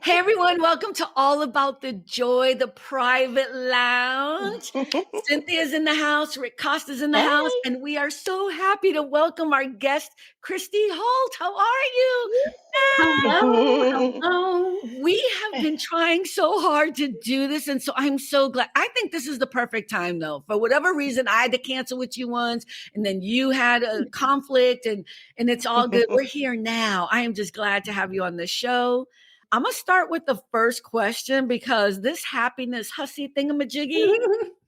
Hey everyone, welcome to All About the Joy, the private lounge. Cynthia's in the house, Rick Costa's in the house, Hey. and we are so happy to welcome our guest, Christy Holt. How are you? Hello, hello. We have been trying so hard to do this, and so I'm so glad. I think this is the perfect time, though. For whatever reason, I had to cancel with you once, and then you had a conflict, and it's all good. We're here now. I am just glad to have you on the show. I'm going to start with the first question because this happiness hussy thingamajiggy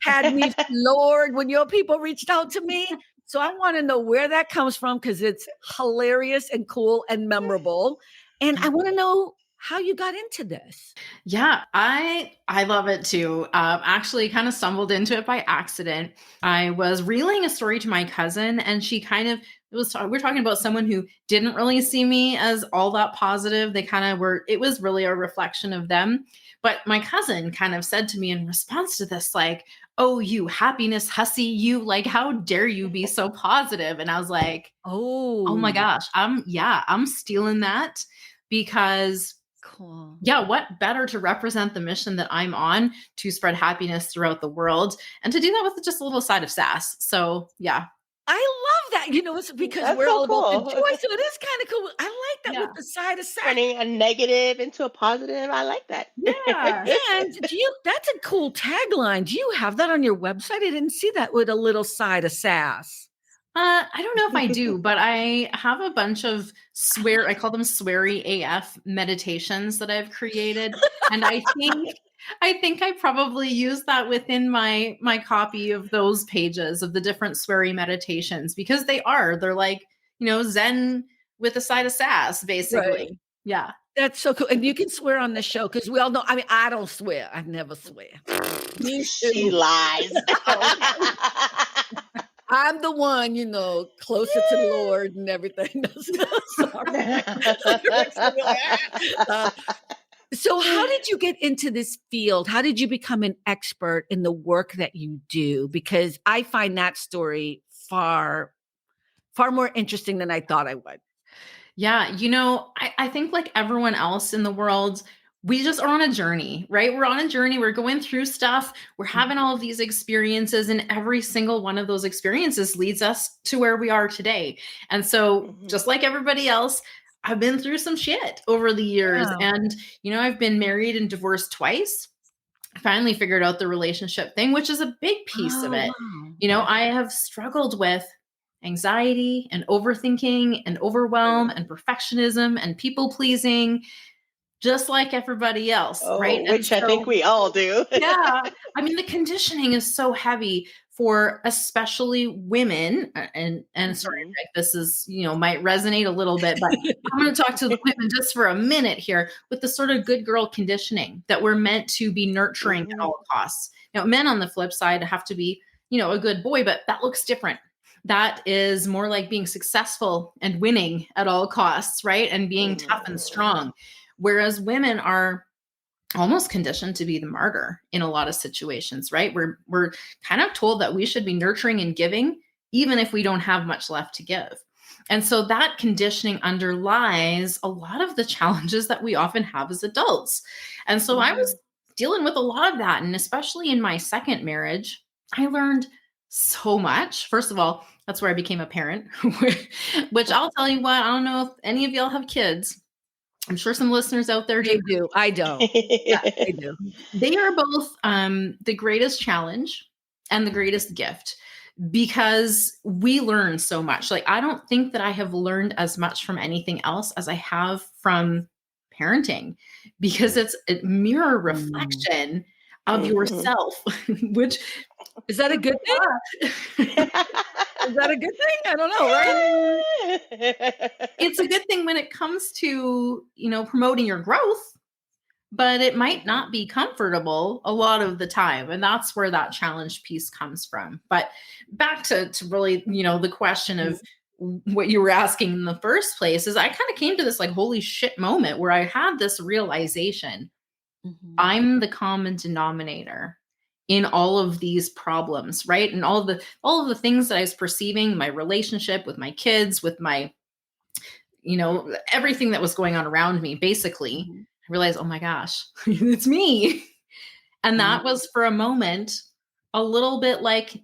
had me floored when your people reached out to me. So I want to know where that comes from because it's hilarious and cool and memorable. And I want to know how you got into this. Yeah, I love it too. Actually kind of stumbled into it by accident. I was relaying a story to my cousin and she we're talking about someone who didn't really see me as all that positive. They kind of were, it was really a reflection of them. But my cousin kind of said to me in response to this, like, oh, you happiness hussy, you, like, how dare you be so positive? And I was like, oh my gosh, I'm stealing that because cool. Yeah, what better to represent the mission that I'm on to spread happiness throughout the world and to do that with just a little side of sass. So yeah. I love that. It's because That's we're so all about the cool. joy. So it is kind of cool. I like that Yeah. with the side of sass. Turning a negative into a positive. I like that. Yeah. And that's a cool tagline. Do you have that on your website? I didn't see that with a little side of sass. I don't know if I do, but I have a bunch of I call them sweary AF meditations that I've created. And I think I probably use that within my copy of those pages of the different sweary meditations because they're like, Zen with a side of sass, basically. Right. Yeah. That's so cool. And you can swear on the show because we all know. I mean, I don't swear. I never swear. She lies. I'm the one, closer to the Lord and everything. Sorry. So how did you get into this field? How did you become an expert in the work that you do? Because I find that story far, far more interesting than I thought I would. Yeah. I think like everyone else in the world, we just are on a journey, right? We're on a journey. We're going through stuff. We're having all of these experiences, and every single one of those experiences leads us to where we are today. And so just like everybody else, I've been through some shit over the years. Wow. And, I've been married and divorced twice. I finally figured out the relationship thing, which is a big piece of it. Wow. I have struggled with anxiety and overthinking and overwhelm and perfectionism and people pleasing, just like everybody else, right? Which I think we all do. Yeah. I mean, the conditioning is so heavy for especially women. And sorry, Rick, this is, might resonate a little bit, but I'm going to talk to the women just for a minute here with the sort of good girl conditioning that we're meant to be nurturing at all costs. Men on the flip side have to be, a good boy, but that looks different. That is more like being successful and winning at all costs, right? And being tough and strong. Whereas women are almost conditioned to be the martyr in a lot of situations, right? We're kind of told that we should be nurturing and giving, even if we don't have much left to give. And so that conditioning underlies a lot of the challenges that we often have as adults. And so I was dealing with a lot of that. And especially in my second marriage, I learned so much. First of all, that's where I became a parent, which I'll tell you what, I don't know if any of y'all have kids. I'm sure some listeners out there do. I don't. Yeah, I do. They are both the greatest challenge and the greatest gift because we learn so much. Like, I don't think that I have learned as much from anything else as I have from parenting because it's a mirror reflection of yourself, which is that a good thing? Is that a good thing? I don't know, right? It's a good thing when it comes to, promoting your growth, but it might not be comfortable a lot of the time. And that's where that challenge piece comes from. But back to really, the question of what you were asking in the first place is I kind of came to this like, holy shit moment where I had this realization. I'm the common denominator in all of these problems, right? And all of the things that I was perceiving, my relationship with my kids, with my, everything that was going on around me, basically, realized, oh my gosh, it's me. And that was for a moment a little bit like,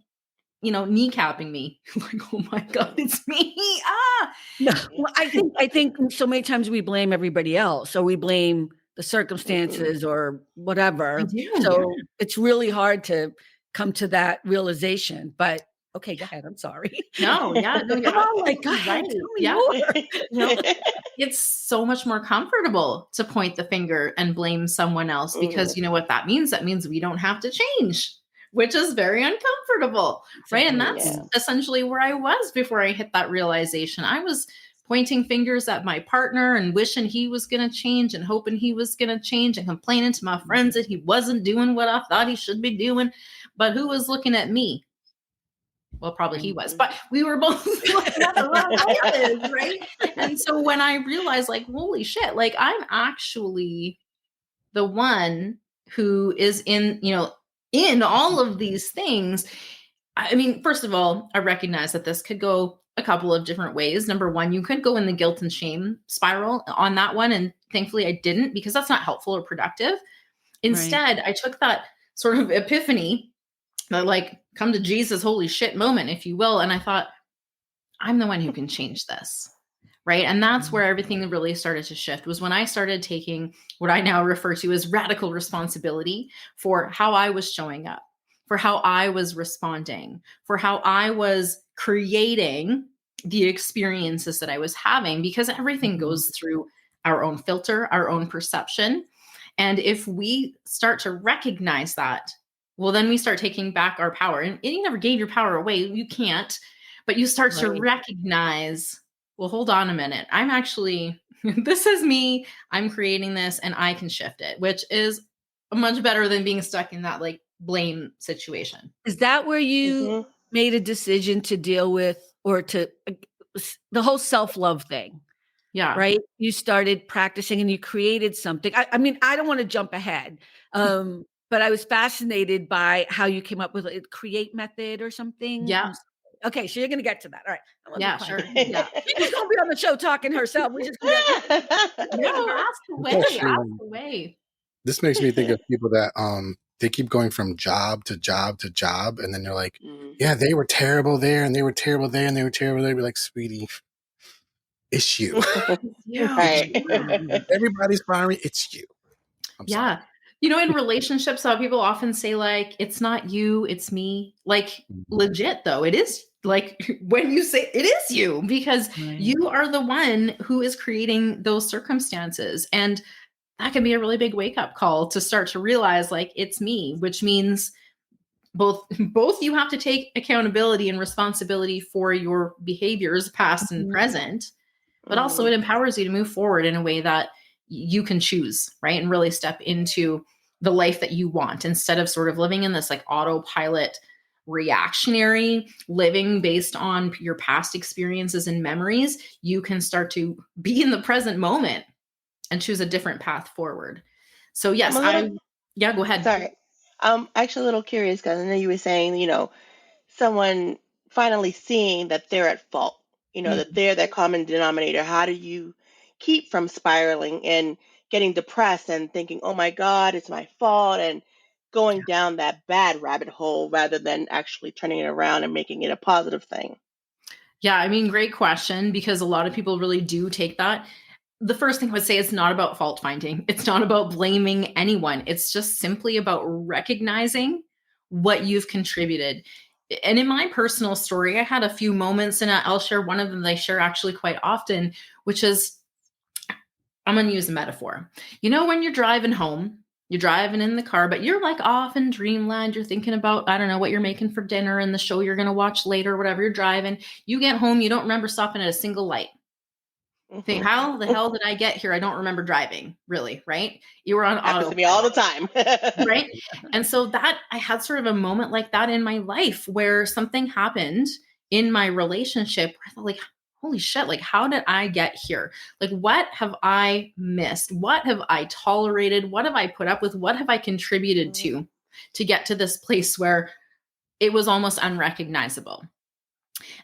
kneecapping me. Like, oh my God, it's me. Ah. No, well, I think so many times we blame everybody else. So we blame the circumstances or whatever. I do, So it's really hard to come to that realization. But okay, go ahead. I'm sorry. No, yeah, no, Come on, like, go you're ahead. right. Tell me Yeah. more. It's so much more comfortable to point the finger and blame someone else because you know what that means? That means we don't have to change, which is very uncomfortable, right? And that's Yeah. essentially where I was before I hit that realization. I was pointing fingers at my partner and wishing he was going to change and hoping he was going to change and complaining to my friends that he wasn't doing what I thought he should be doing. But who was looking at me? Well, probably he was, but we were both looking at the wrong places, right? And so when I realized, like, holy shit, like I'm actually the one who is in all of these things. I mean, first of all, I recognize that this could go a couple of different ways. Number one, you could go in the guilt and shame spiral on that one. And thankfully I didn't, because that's not helpful or productive. Instead, I took that sort of epiphany, like come to Jesus, holy shit moment, if you will. And I thought, I'm the one who can change this. Right. And that's where everything really started to shift, was when I started taking what I now refer to as radical responsibility for how I was showing up, for how I was responding, for how I was creating the experiences that I was having, because everything goes through our own filter, our own perception. And if we start to recognize that, well, then we start taking back our power. And you never gave your power away. You can't. But you start to recognize, well, hold on a minute. I'm actually, this is me. I'm creating this and I can shift it, which is much better than being stuck in that like blame situation. Is that where you made a decision to deal with, or to the whole self-love thing? Yeah. Right. You started practicing and you created something. I mean, I don't want to jump ahead. But I was fascinated by how you came up with a create method or something. Yeah. Okay, so you're going to get to that. All right. Yeah, sure. Yeah. She's going to be on the show talking herself. We're just going to no, ask away. Ask away. This makes me think of people that they keep going from job to job to job, and then they're like, yeah, they were terrible there, and they were terrible there, and they were terrible there. Be like, sweetie, it's you. Right. Everybody's firing. It's you. I'm sorry. In relationships, people often say like, it's not you, it's me. Like legit though, it is, like when you say it is you, because you are the one who is creating those circumstances. And that can be a really big wake up call to start to realize like it's me, which means both you have to take accountability and responsibility for your behaviors, past and present, but also it empowers you to move forward in a way that you can choose, right? And really step into the life that you want, instead of sort of living in this like autopilot reactionary living based on your past experiences and memories. You can start to be in the present moment and choose a different path forward. So yes, go ahead. Sorry. I'm actually a little curious because I know you were saying, someone finally seeing that they're at fault, that they're that common denominator. How do you keep from spiraling and getting depressed and thinking, oh my God, it's my fault, and going down that bad rabbit hole rather than actually turning it around and making it a positive thing? Yeah, I mean, great question, because a lot of people really do take that. The first thing I would say, it's not about fault finding. It's not about blaming anyone. It's just simply about recognizing what you've contributed. And in my personal story, I had a few moments, and I'll share one of them that I share actually quite often, which is, I'm going to use a metaphor. When you're driving home, you're driving in the car, but you're like off in dreamland. You're thinking about, I don't know, what you're making for dinner and the show you're going to watch later, whatever you're driving. You get home, you don't remember stopping at a single light. Think, how the hell did I get here? I don't remember driving, really, right? You were on auto. Happens to me all the time. Right? And so that I had sort of a moment like that in my life where something happened in my relationship where I thought like, holy shit, like how did I get here? Like what have I missed? What have I tolerated? What have I put up with? What have I contributed to get to this place where it was almost unrecognizable?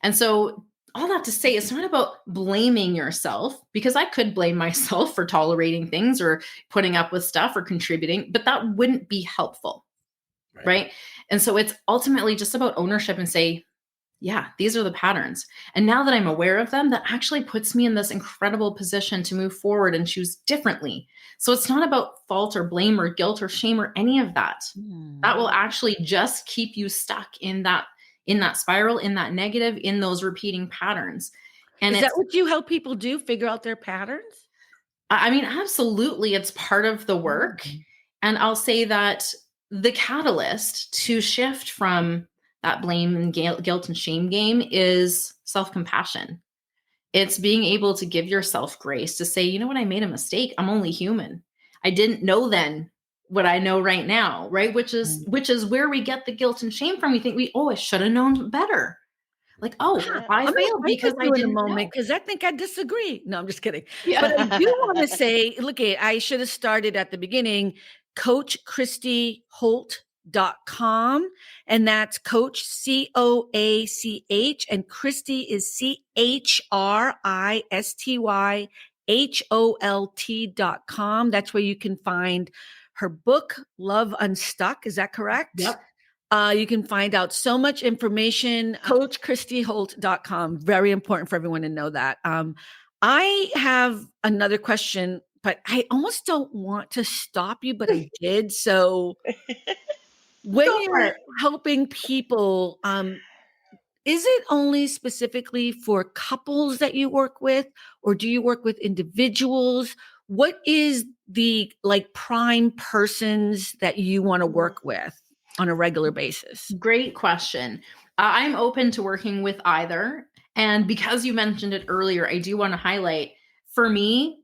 And so all that to say, it's not about blaming yourself, because I could blame myself for tolerating things or putting up with stuff or contributing, but that wouldn't be helpful. Right. And so it's ultimately just about ownership and say, yeah, these are the patterns. And now that I'm aware of them, that actually puts me in this incredible position to move forward and choose differently. So it's not about fault or blame or guilt or shame or any of that. That will actually just keep you stuck in that spiral, in that negative, in those repeating patterns. And is that what you help people do? Figure out their patterns? I mean, absolutely. It's part of the work. And I'll say that the catalyst to shift from that blame and guilt and shame game is self-compassion. It's being able to give yourself grace to say, you know what, I made a mistake. I'm only human. I didn't know then what I know right now, right? Which is where we get the guilt and shame from. We think I should have known better. Like, I failed because I didn't know. Because I think I disagree. No, I'm just kidding. Yeah. But I do want to say, look, I should have started at the beginning. Coach Christy Holt.com, and that's Coach COACH, and Christy is CHRISTYHOLT.com. That's where you can find her book, Love Unstuck. Is that correct? Yep. You can find out so much information, CoachChristyHolt.com. Very important for everyone to know that. I have another question, but I almost don't want to stop you, but I did. So when you're helping people, is it only specifically for couples that you work with, or do you work with individuals? What is the prime persons that you want to work with on a regular basis? Great question. I'm open to working with either. And because you mentioned it earlier, I do want to highlight, for me,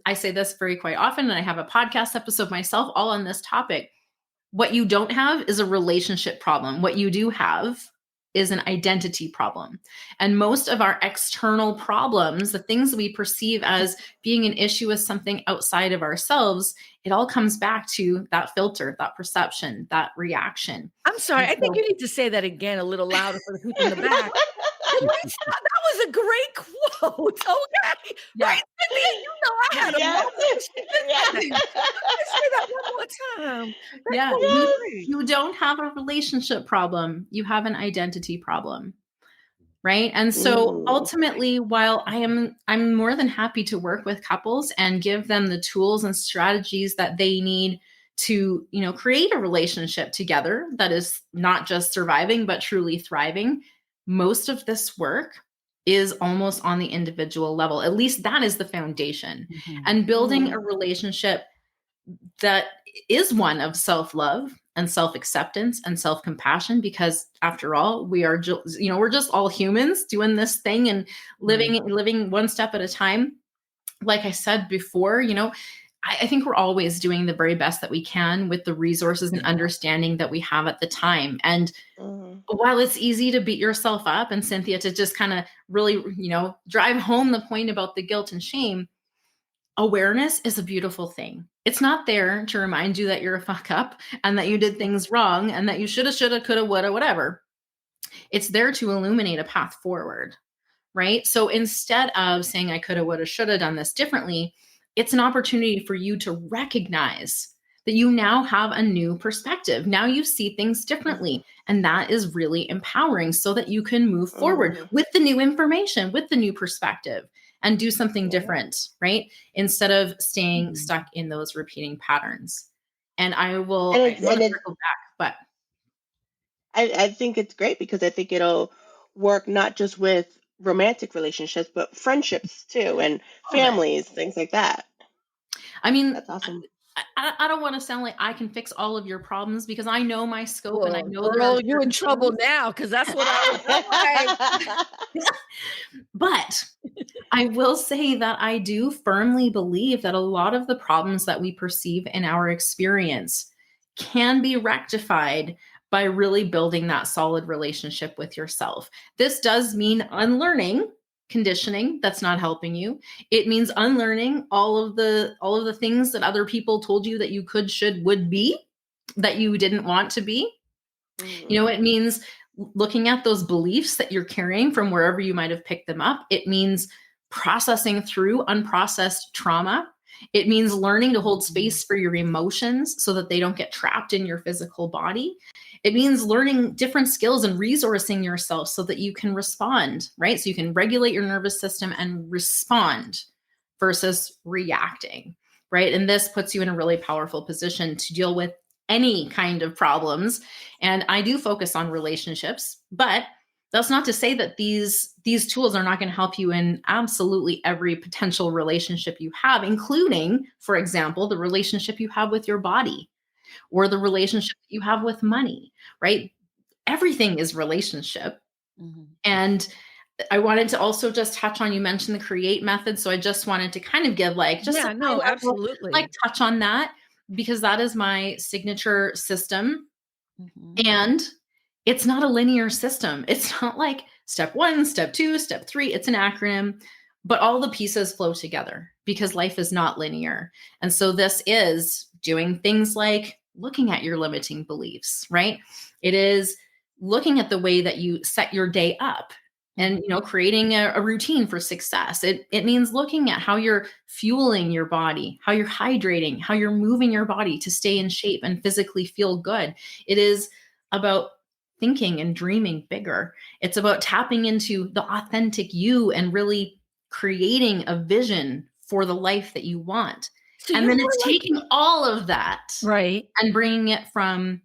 I say this very quite often, and I have a podcast episode myself all on this topic. What you don't have is a relationship problem. What you do have is an identity problem. And most of our external problems, the things that we perceive as being an issue with something outside of ourselves, it all comes back to that filter, that perception, that reaction. I'm sorry. I think you need to say that again a little louder for the people in the back. That was a great quote. Okay. Yeah. Right, Cynthia, you know I had a moment. Let's say that one more time. You don't have a relationship problem. You have an identity problem. Right. And so ultimately, while I'm more than happy to work with couples and give them the tools and strategies that they need to, create a relationship together that is not just surviving, but truly thriving, most of this work is almost on the individual level. At least that is the foundation. And building a relationship that is one of self-love and self-acceptance and self-compassion, because after all, we are, we're just all humans doing this thing and living one step at a time. Like I said before, I think we're always doing the very best that we can with the resources and understanding that we have at the time. And while it's easy to beat yourself up, and Cynthia, to just kind of really, drive home the point about the guilt and shame, awareness is a beautiful thing. It's not there to remind you that you're a fuck up and that you did things wrong and that you shoulda, coulda, woulda, whatever. It's there to illuminate a path forward, right? So instead of saying I coulda, woulda, shoulda done this differently, it's an opportunity for you to recognize that you now have a new perspective. Now you see things differently. And that is really empowering so that you can move forward with the new information, with the new perspective, and do something different, right? Instead of staying stuck in those repeating patterns. And I will circle back, but I think it's great because I think it'll work not just with romantic relationships, but friendships too, and families, things like that. I mean, that's awesome. I don't want to sound like I can fix all of your problems, because I know my scope and I know you're in trouble now, because that's what I was like. But I will say that I do firmly believe that a lot of the problems that we perceive in our experience can be rectified by really building that solid relationship with yourself. This does mean unlearning conditioning that's not helping you. It means unlearning all of the things that other people told you that you could, should, would be, that you didn't want to be. It means looking at those beliefs that you're carrying from wherever you might have picked them up. It means processing through unprocessed trauma. It means learning to hold space for your emotions so that they don't get trapped in your physical body. It means learning different skills and resourcing yourself so that you can respond, right? So you can regulate your nervous system and respond versus reacting, right? And this puts you in a really powerful position to deal with any kind of problems. And I do focus on relationships, but that's not to say that these tools are not going to help you in absolutely every potential relationship you have, including, for example, the relationship you have with your body or the relationship that you have with money, right? Everything is relationship. Mm-hmm. And I wanted to also just touch on, you mentioned the CREATE method. So I just wanted to kind of give absolutely. Touch on that, because that is my signature system. Mm-hmm. And it's not a linear system. It's not like step 1, step 2, step 3. It's an acronym, but all the pieces flow together because life is not linear. And so this is doing things like looking at your limiting beliefs, right? It is looking at the way that you set your day up and, creating a routine for success. It means looking at how you're fueling your body, how you're hydrating, how you're moving your body to stay in shape and physically feel good. It is about thinking and dreaming bigger. It's about tapping into the authentic you and really creating a vision for the life that you want. So and then it's taking all of that, right, and bringing it from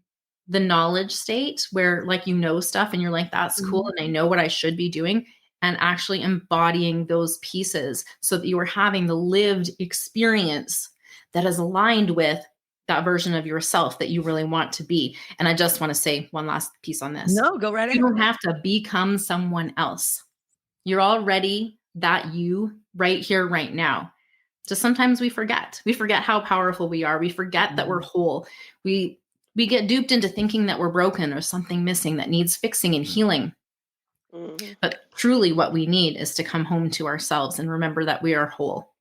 the knowledge state where stuff and you're like, that's cool. Mm-hmm. And I know what I should be doing, and actually embodying those pieces so that you are having the lived experience that is aligned with that version of yourself that you really want to be. And I just want to say one last piece on this. No, go right ahead. You don't have to become someone else. You're already that you right here, right now. Just sometimes we forget. We forget how powerful we are. We forget that we're whole. We get duped into thinking that we're broken or something missing that needs fixing and healing. Mm-hmm. But truly what we need is to come home to ourselves and remember that we are whole.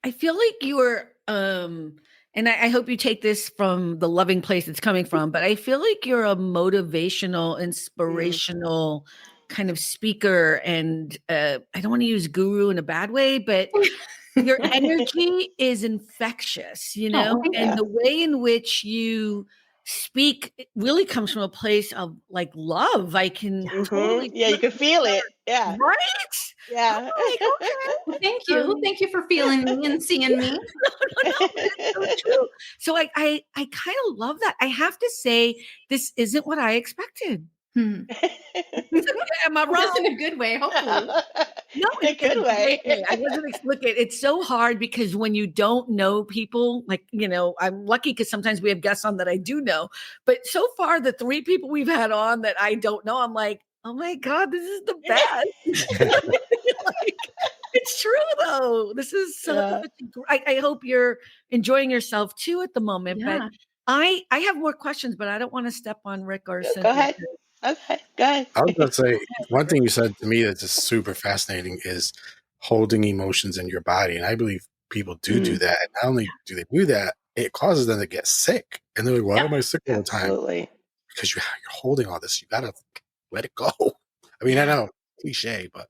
I feel like you were, and I hope you take this from the loving place it's coming from, but I feel like you're a motivational, inspirational kind of speaker. And I don't want to use guru in a bad way, but your energy is infectious, and the way in which you speak really comes from a place of love. I can totally, you can feel it. Yeah. Right. Yeah. Okay. Well, thank you. Thank you for feeling me and seeing me. No, it's so true. So I kind of love that. I have to say, this isn't what I expected. Am I wrong? Just in a good way, hopefully. No, in a good way. I wasn't. Look, it's so hard because when you don't know people, I'm lucky because sometimes we have guests on that I do know. But so far, the 3 people we've had on that I don't know, I'm like, oh my God, this is the best. It's true though. This is so. I hope you're enjoying yourself too at the moment. Yeah. But I have more questions, but I don't want to step on Rick or Cynthia. Go ahead. Okay, go ahead. I was going to say, one thing you said to me that's just super fascinating is holding emotions in your body. And I believe people do that. And not only do they do that, it causes them to get sick. And they're like, why am I sick all the time? Absolutely. Because you're holding all this. You got to let it go. I mean, I know, cliche, but.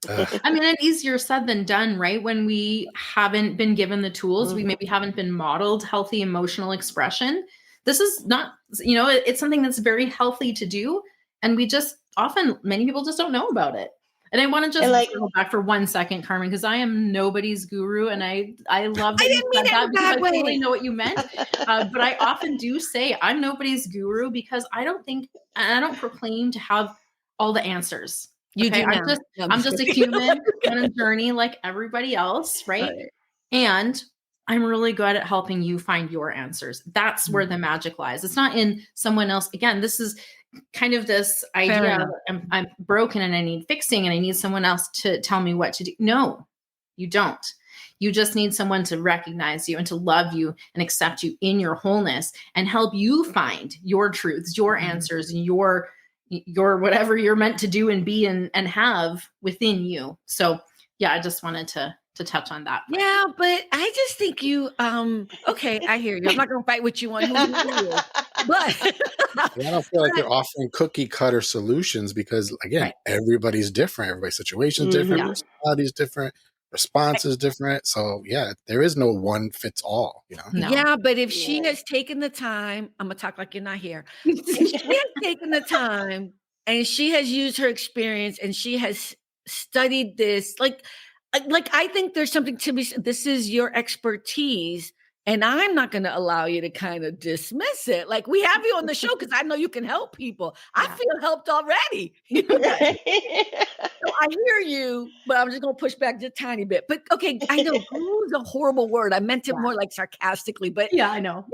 I mean, it's easier said than done, right? When we haven't been given the tools, we maybe haven't been modeled healthy emotional expression. This is not, it's something that's very healthy to do. And many people just don't know about it. And I want to just go back for 1 second, Carmen, because I am nobody's guru. And I love that you said that because I totally know what you meant. But I often do say I'm nobody's guru because I don't proclaim to have all the answers. You do. I'm just a human on a journey like everybody else. Right. And I'm really good at helping you find your answers. That's where the magic lies. It's not in someone else. Again, this is kind of this idea of I'm broken and I need fixing and I need someone else to tell me what to do. No, you don't. You just need someone to recognize you and to love you and accept you in your wholeness and help you find your truths, your answers, and your whatever you're meant to do and be and have within you. So yeah, I just wanted to touch on that. Yeah, but I just think you, okay, I hear you. I'm not going to fight with you on who you is. But I don't feel like you're offering cookie cutter solutions because, again, everybody's different. Everybody's situation's different, personality's different, response is different. So, yeah, there is no one fits all, you know? No. Yeah, but if she has taken the time, I'm gonna talk like you're not here. If she has taken the time and she has used her experience and she has studied this, like I think there's something to be. This is your expertise, and I'm not going to allow you to kind of dismiss it. Like we have you on the show because I know you can help people. I feel helped already. So I hear you, but I'm just going to push back just a tiny bit. But okay, I know "guru" is a horrible word. I meant it more like sarcastically, but I know.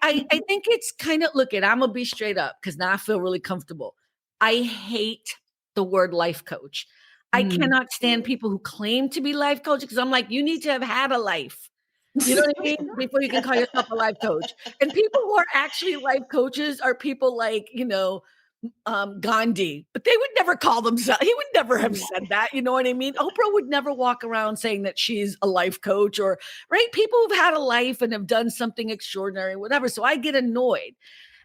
I think it's kind of, look, I'm gonna be straight up because now I feel really comfortable. I hate the word life coach. I cannot stand people who claim to be life coaches because I'm like, you need to have had a life. You know what I mean? Before you can call yourself a life coach. And people who are actually life coaches are people like, Gandhi, but they would never call themselves, he would never have said that. You know what I mean? Oprah would never walk around saying that she's a life coach or, right? People who've had a life and have done something extraordinary, whatever. So I get annoyed.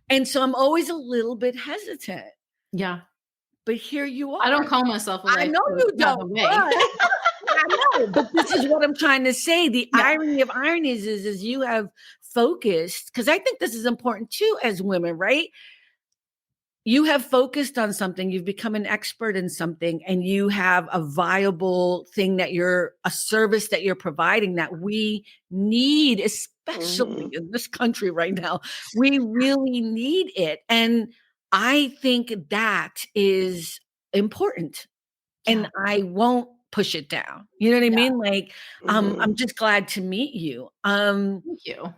And so I'm always a little bit hesitant. Yeah. But here you are. I don't call myself a life I know coach, you by the don't. way. I know, but this is what I'm trying to say. The irony of ironies is you have focused, because I think this is important too as women, right? You have focused on something, you've become an expert in something, and you have a viable thing a service that you're providing that we need, especially in this country right now. We really need it. And I think that is important. And I won't push it down. You know what I mean? Like, I'm just glad to meet you. Thank you.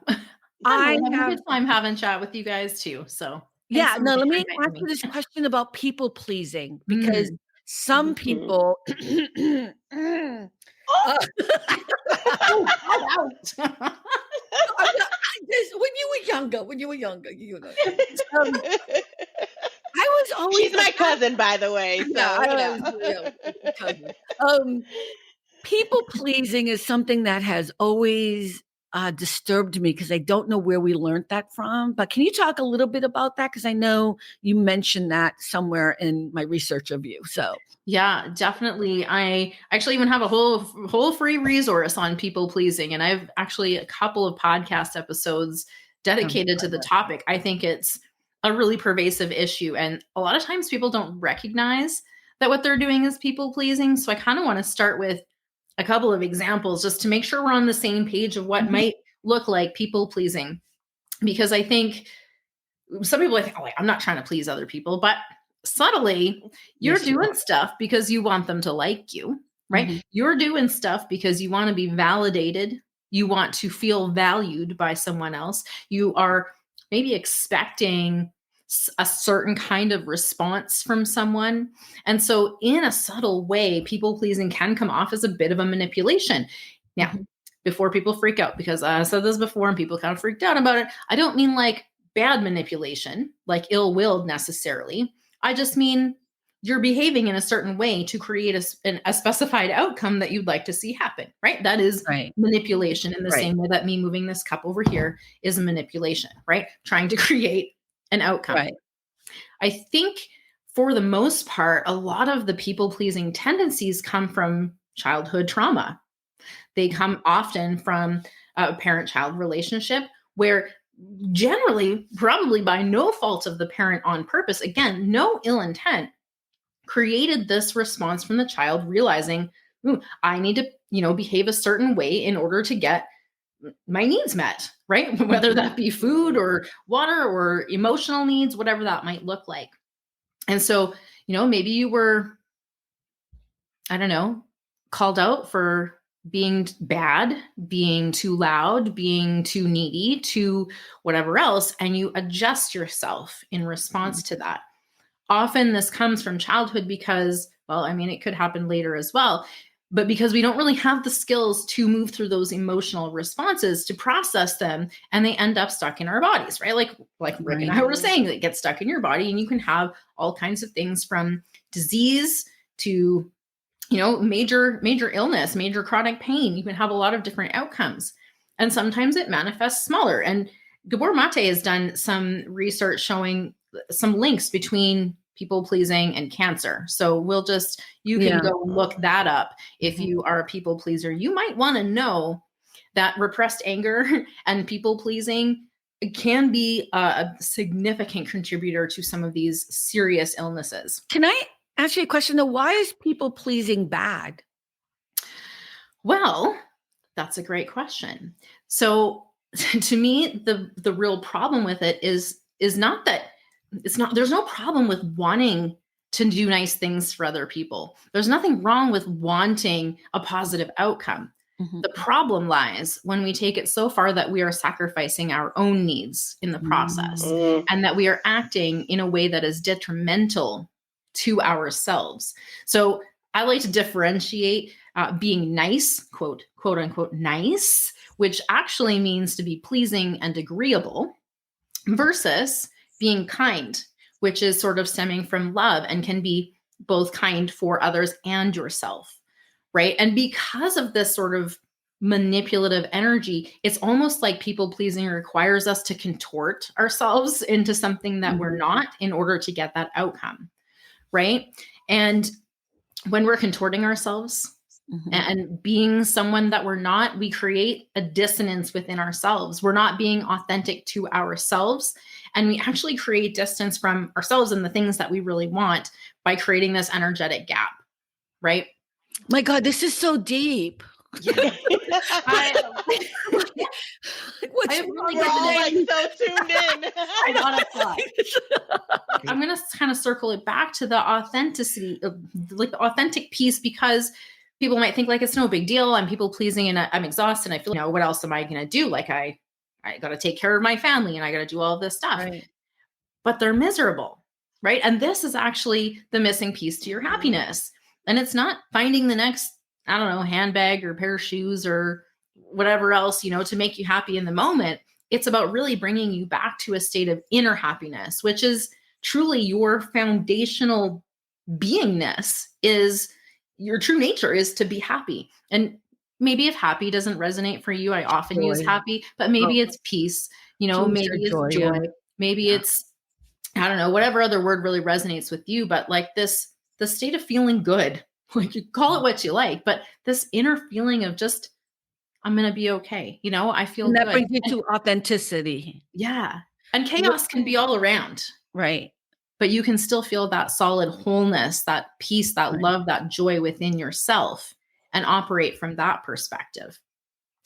I'm having a good time having chat with you guys too. So yeah, no, let me ask you this question about people pleasing, because some people when you were younger, I was always She's my cousin, by the way. So cousin. People pleasing is something that has always disturbed me because I don't know where we learned that from. But can you talk a little bit about that? Because I know you mentioned that somewhere in my research of you. So yeah, definitely. I actually even have a whole free resource on people pleasing, and I've actually a couple of podcast episodes dedicated to the topic. I think it's a really pervasive issue, and a lot of times people don't recognize that what they're doing is people pleasing. So I kind of want to start with a couple of examples just to make sure we're on the same page of what might look like people pleasing. Because I think some people think, I'm not trying to please other people, but subtly you're doing stuff because you want them to like you, right? You're doing stuff because you want to be validated. You want to feel valued by someone else. You are maybe expecting a certain kind of response from someone. And so in a subtle way, people pleasing can come off as a bit of a manipulation. Now, before people freak out, because I said this before and people kind of freaked out about it, I don't mean like bad manipulation, like ill-willed necessarily. I just mean you're behaving in a certain way to create a specified outcome that you'd like to see happen, right? That is manipulation in the same way that me moving this cup over here is a manipulation, right? Trying to create an outcome. I think for the most part, a lot of the people-pleasing tendencies come from childhood trauma. They come often from a parent-child relationship where generally, probably by no fault of the parent on purpose, again, no ill intent, created this response from the child realizing, I need to, behave a certain way in order to get my needs met, right? Whether that be food or water or emotional needs, whatever that might look like. And so, maybe you were, I don't know, called out for being bad, being too loud, being too needy, to whatever else, and you adjust yourself in response to that. Often this comes from childhood because, it could happen later as well, but because we don't really have the skills to move through those emotional responses to process them, and they end up stuck in our bodies, right? Like Rick and I were saying, they get stuck in your body, and you can have all kinds of things from disease to, major illness, major chronic pain. You can have a lot of different outcomes, and sometimes it manifests smaller. And Gabor Mate has done some research showing some links between people pleasing and cancer. So you can go look that up. If you are a people pleaser, you might want to know that repressed anger and people pleasing can be a significant contributor to some of these serious illnesses. Can I ask you a question though? Why is people pleasing bad? Well, that's a great question. So to me, the real problem with it is not that there's no problem with wanting to do nice things for other people. There's nothing wrong with wanting a positive outcome. Mm-hmm. The problem lies when we take it so far that we are sacrificing our own needs in the process, and that we are acting in a way that is detrimental to ourselves. So I like to differentiate being nice, quote unquote nice, which actually means to be pleasing and agreeable, versus being kind, which is sort of stemming from love and can be both kind for others and yourself, right? And because of this sort of manipulative energy, it's almost like people pleasing requires us to contort ourselves into something that we're not in order to get that outcome, right? And when we're contorting ourselves and being someone that we're not, we create a dissonance within ourselves. We're not being authentic to ourselves. And we actually create distance from ourselves and the things that we really want by creating this energetic gap, right? My God, this is so deep. Yeah. We're all like so tuned in. I got a thought. I'm going to kind of circle it back to the authenticity, like the authentic piece, because people might think like it's no big deal. I'm people pleasing and I'm exhausted. And I feel like, what else am I going to do? Like I got to take care of my family and I got to do all of this stuff. Right. But they're miserable, right? And this is actually the missing piece to your happiness. And it's not finding the next, I don't know, handbag or pair of shoes or whatever else, to make you happy in the moment. It's about really bringing you back to a state of inner happiness, which is truly your foundational beingness. Is your true nature is to be happy. And maybe if happy doesn't resonate for you, I often use happy, but maybe it's peace, maybe it's joy, maybe it's, I don't know, whatever other word really resonates with you, but like the state of feeling good, like you call it what you like, but this inner feeling of just, I'm going to be okay. I feel good. That brings you to authenticity. Yeah. And chaos can be all around. Right. But you can still feel that solid wholeness, that peace, that love, that joy within yourself, and operate from that perspective.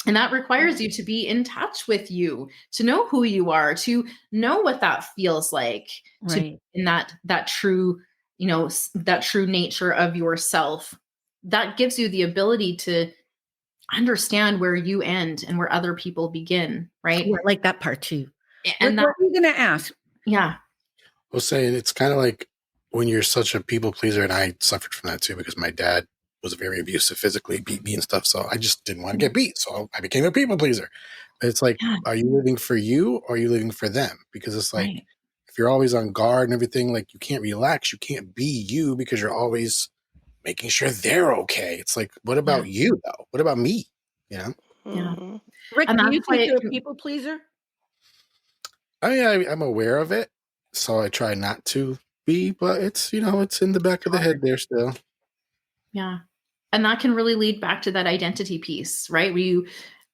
And that requires you to be in touch with you, to know who you are, to know what that feels like, to be in that true, that true nature of yourself. That gives you the ability to understand where you end and where other people begin, right? Yeah, I like that part too. And what are you going to ask? Yeah. Well, saying it's kind of like when you're such a people pleaser, and I suffered from that too because my dad was very abusive physically, beat me and stuff. So I just didn't want to get beat. So I became a people pleaser. But it's like, are you living for you or are you living for them? Because it's like, if you're always on guard and everything, like you can't relax, you can't be you because you're always making sure they're okay. It's like, what about you though? What about me? Yeah. Rick, do you think you're a people pleaser? I'm aware of it. So I try not to be, but it's, it's in the back of the head there still. Yeah. And that can really lead back to that identity piece, right? Where you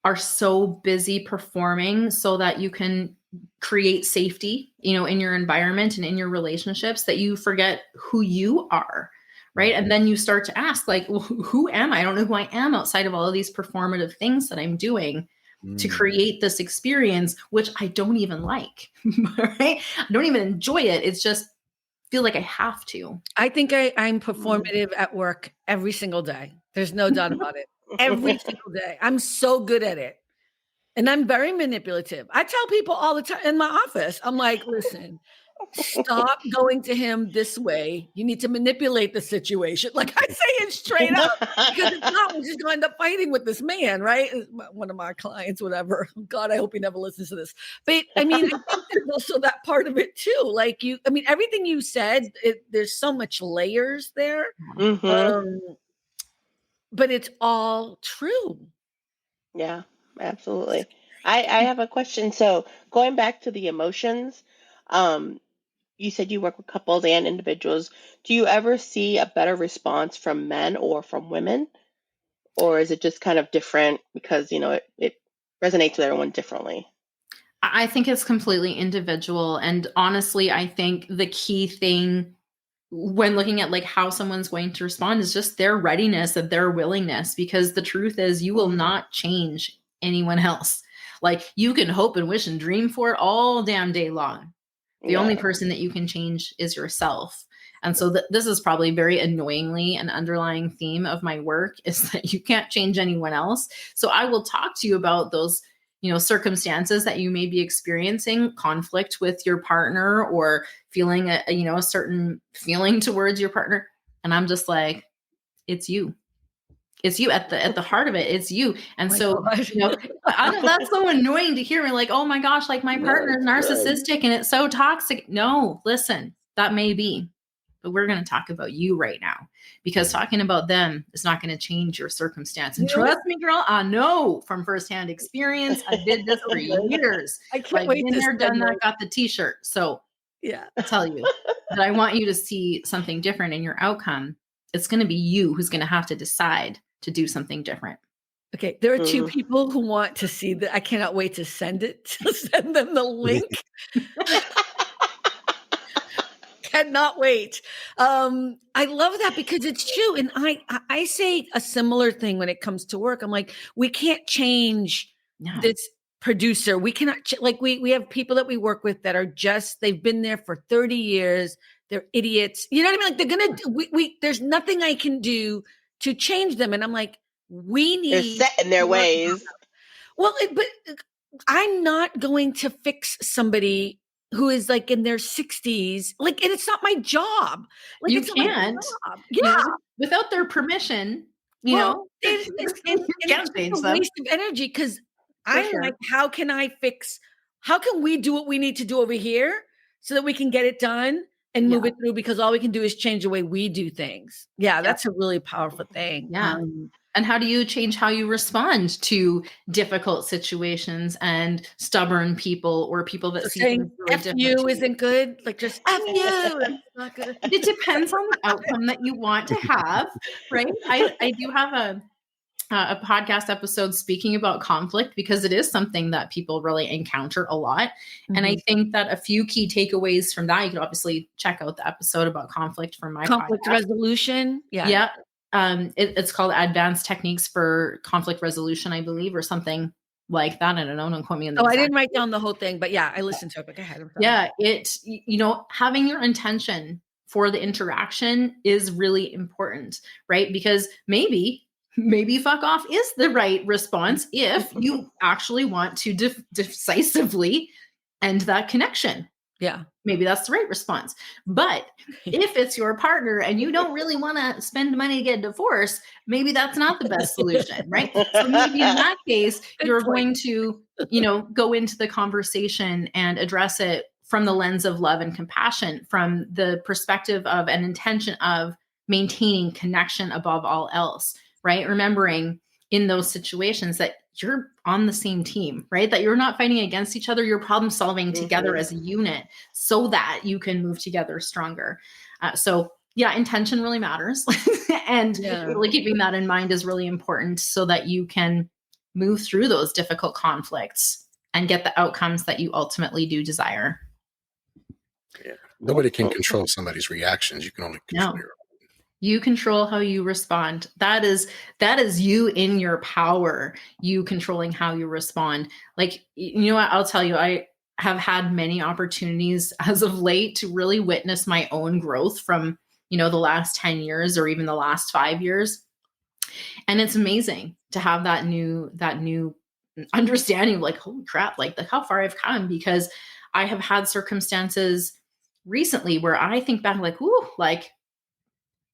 are so busy performing so that you can create safety, in your environment and in your relationships, that you forget who you are, right? And then you start to ask, like, well, who am I? I don't know who I am outside of all of these performative things that I'm doing to create this experience, which I don't even like, right? I don't even enjoy it. It's just feel like I have to. I think I'm performative at work every single day. There's no doubt about it. Every single day. I'm so good at it. And I'm very manipulative. I tell people all the time in my office, I'm like, listen, stop going to him this way. You need to manipulate the situation. Like I say it straight up, because if not, we're just going to end up fighting with this man, right? One of my clients, whatever. God, I hope he never listens to this. But I mean, I think there's also that part of it too. Like everything you said, there's so much layers there. Mm-hmm. But it's all true. Yeah, absolutely. I have a question. So going back to the emotions, um, you said you work with couples and individuals. Do you ever see a better response from men or from women? Or is it just kind of different because, it resonates with everyone differently? I think it's completely individual. And honestly, I think the key thing when looking at like how someone's going to respond is just their readiness and their willingness, because the truth is you will not change anyone else. Like you can hope and wish and dream for it all damn day long. The only Yeah. person that you can change is yourself. And so this is probably very annoyingly an underlying theme of my work, is that you can't change anyone else. So I will talk to you about those, circumstances that you may be experiencing, conflict with your partner or feeling a certain feeling towards your partner. And I'm just like, it's you. It's you at the heart of it. It's you. And so, that's so annoying to hear me like, oh my gosh, like my partner is narcissistic and it's so toxic. No, listen, that may be, but we're going to talk about you right now, because talking about them is not going to change your circumstance. And trust me, girl, I know from firsthand experience. I did this for years. I can't wait been to there, done spend that, got the t-shirt. So yeah. I'll tell you that I want you to see something different in your outcome. It's going to be you who's going to have to decide to do something different. Okay, there are two people who want to see that. I cannot wait to send them the link. Cannot wait. I love that because it's true. And I say a similar thing when it comes to work. I'm like, we can't change this producer. We cannot, we have people that we work with that are they've been there for 30 years. They're idiots. You know what I mean? Like they're going to, there's nothing I can do to change them. And I'm like, They're set in their ways. Well, but I'm not going to fix somebody who is like in their 60s. Like, and it's not my job. Like, you it's can't. not my job. Yeah. Without their permission, it's a waste of energy, because I'm like, how can we do what we need to do over here so that we can get it done and move it through, because all we can do is change the way we do things. Yeah, that's a really powerful thing. Yeah. And how do you change how you respond to difficult situations and stubborn people or people that see things really F you isn't good? Like, just F you. It's not good. It depends on the outcome that you want to have, right? I do have a podcast episode speaking about conflict, because it is something that people really encounter a lot. And I think that a few key takeaways from that, you could obviously check out the episode about conflict from my conflict podcast. Resolution. Yeah. It's called Advanced Techniques for Conflict Resolution, I believe, or something like that. I don't know. Don't quote me on that. I didn't write down the whole thing, but yeah, I listened to it. But go ahead. Yeah, having your intention for the interaction is really important, right? Because maybe fuck off is the right response if you actually want to decisively end that connection. Yeah. Maybe that's the right response. But if it's your partner and you don't really want to spend money to get a divorce, maybe that's not the best solution, right? So maybe in that case, you're going to, go into the conversation and address it from the lens of love and compassion, from the perspective of an intention of maintaining connection above all else, right? Remembering in those situations that you're on the same team, right? That you're not fighting against each other. You're problem solving together as a unit so that you can move together stronger. Intention really matters. And really keeping that in mind is really important so that you can move through those difficult conflicts and get the outcomes that you ultimately do desire. Yeah. Nobody can control somebody's reactions. You can only control your own. You control how you respond. That is you in your power, you controlling how you respond. Like, what, I'll tell you, I have had many opportunities as of late to really witness my own growth from, the last 10 years or even the last 5 years. And it's amazing to have that new understanding of like, holy crap, like how far I've come, because I have had circumstances recently where I think back like, ooh, like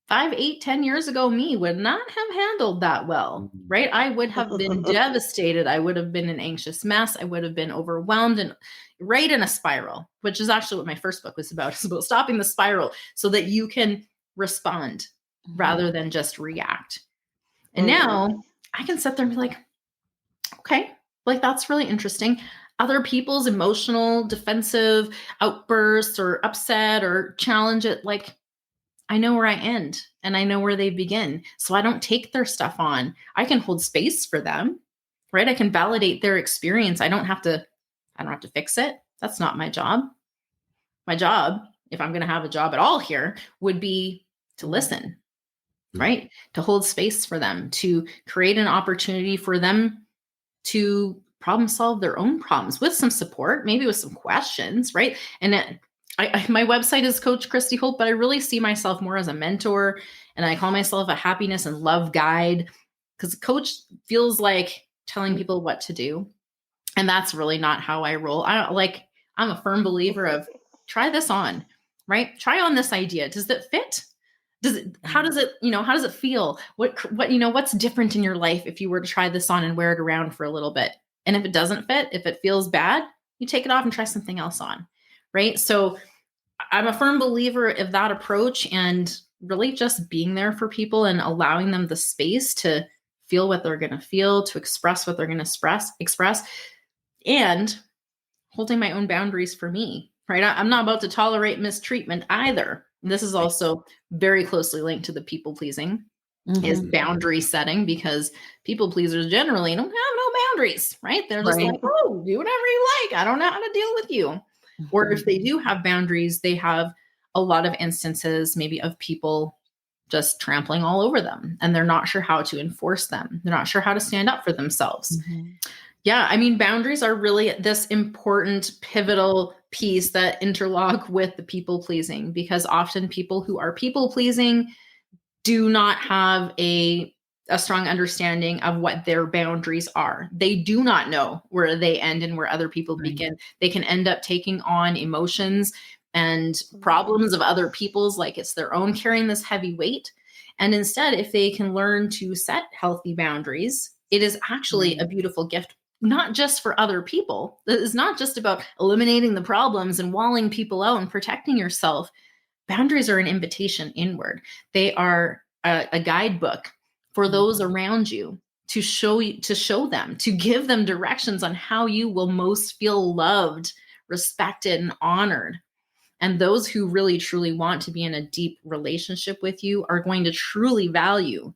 5, 8, 10 years ago, me would not have handled that well, right? I would have been devastated. I would have been an anxious mess. I would have been overwhelmed and right in a spiral, which is actually what my first book was about. It's about stopping the spiral so that you can respond rather than just react. And now I can sit there and be like, okay, Like, that's really interesting. Other people's emotional defensive outbursts or upset or challenge it, like, I know where I end and I know where they begin. So I don't take their stuff on. I can hold space for them, right? I can validate their experience. I don't have to fix it. That's not my job. My job, if I'm going to have a job at all here, would be to listen, right? To hold space for them, to create an opportunity for them to problem solve their own problems with some support, maybe with some questions, right? And my website is Coach Christy Holt, but I really see myself more as a mentor, and I call myself a happiness and love guide, because coach feels like telling people what to do, and that's really not how I roll. I'm a firm believer of try this on, right? Try on this idea. Does it fit? How does it feel? What's different in your life if you were to try this on and wear it around for a little bit? And if it doesn't fit, if it feels bad, you take it off and try something else on, right? So I'm a firm believer of that approach, and really just being there for people and allowing them the space to feel what they're going to feel, to express what they're going to express, and holding my own boundaries for me, right? I'm not about to tolerate mistreatment either. This is also very closely linked to the people pleasing, is boundary setting, because people pleasers generally don't have no boundaries, right? They're just like, oh, do whatever you like. I don't know how to deal with you. Or if they do have boundaries, they have a lot of instances maybe of people just trampling all over them, and they're not sure how to enforce them. They're not sure how to stand up for themselves. Yeah, I mean, boundaries are really this important, pivotal piece that interlock with the people pleasing, because often people who are people pleasing do not have a strong understanding of what their boundaries are. They do not know where they end and where other people begin. They can end up taking on emotions and problems of other people's, like it's their own, carrying this heavy weight. And instead, if they can learn to set healthy boundaries, it is actually a beautiful gift, not just for other people. It's not just about eliminating the problems and walling people out and protecting yourself. Boundaries are an invitation inward. They are a guidebook for those around you, to show them, to give them directions on how you will most feel loved, respected, and honored. And those who really, truly want to be in a deep relationship with you are going to truly value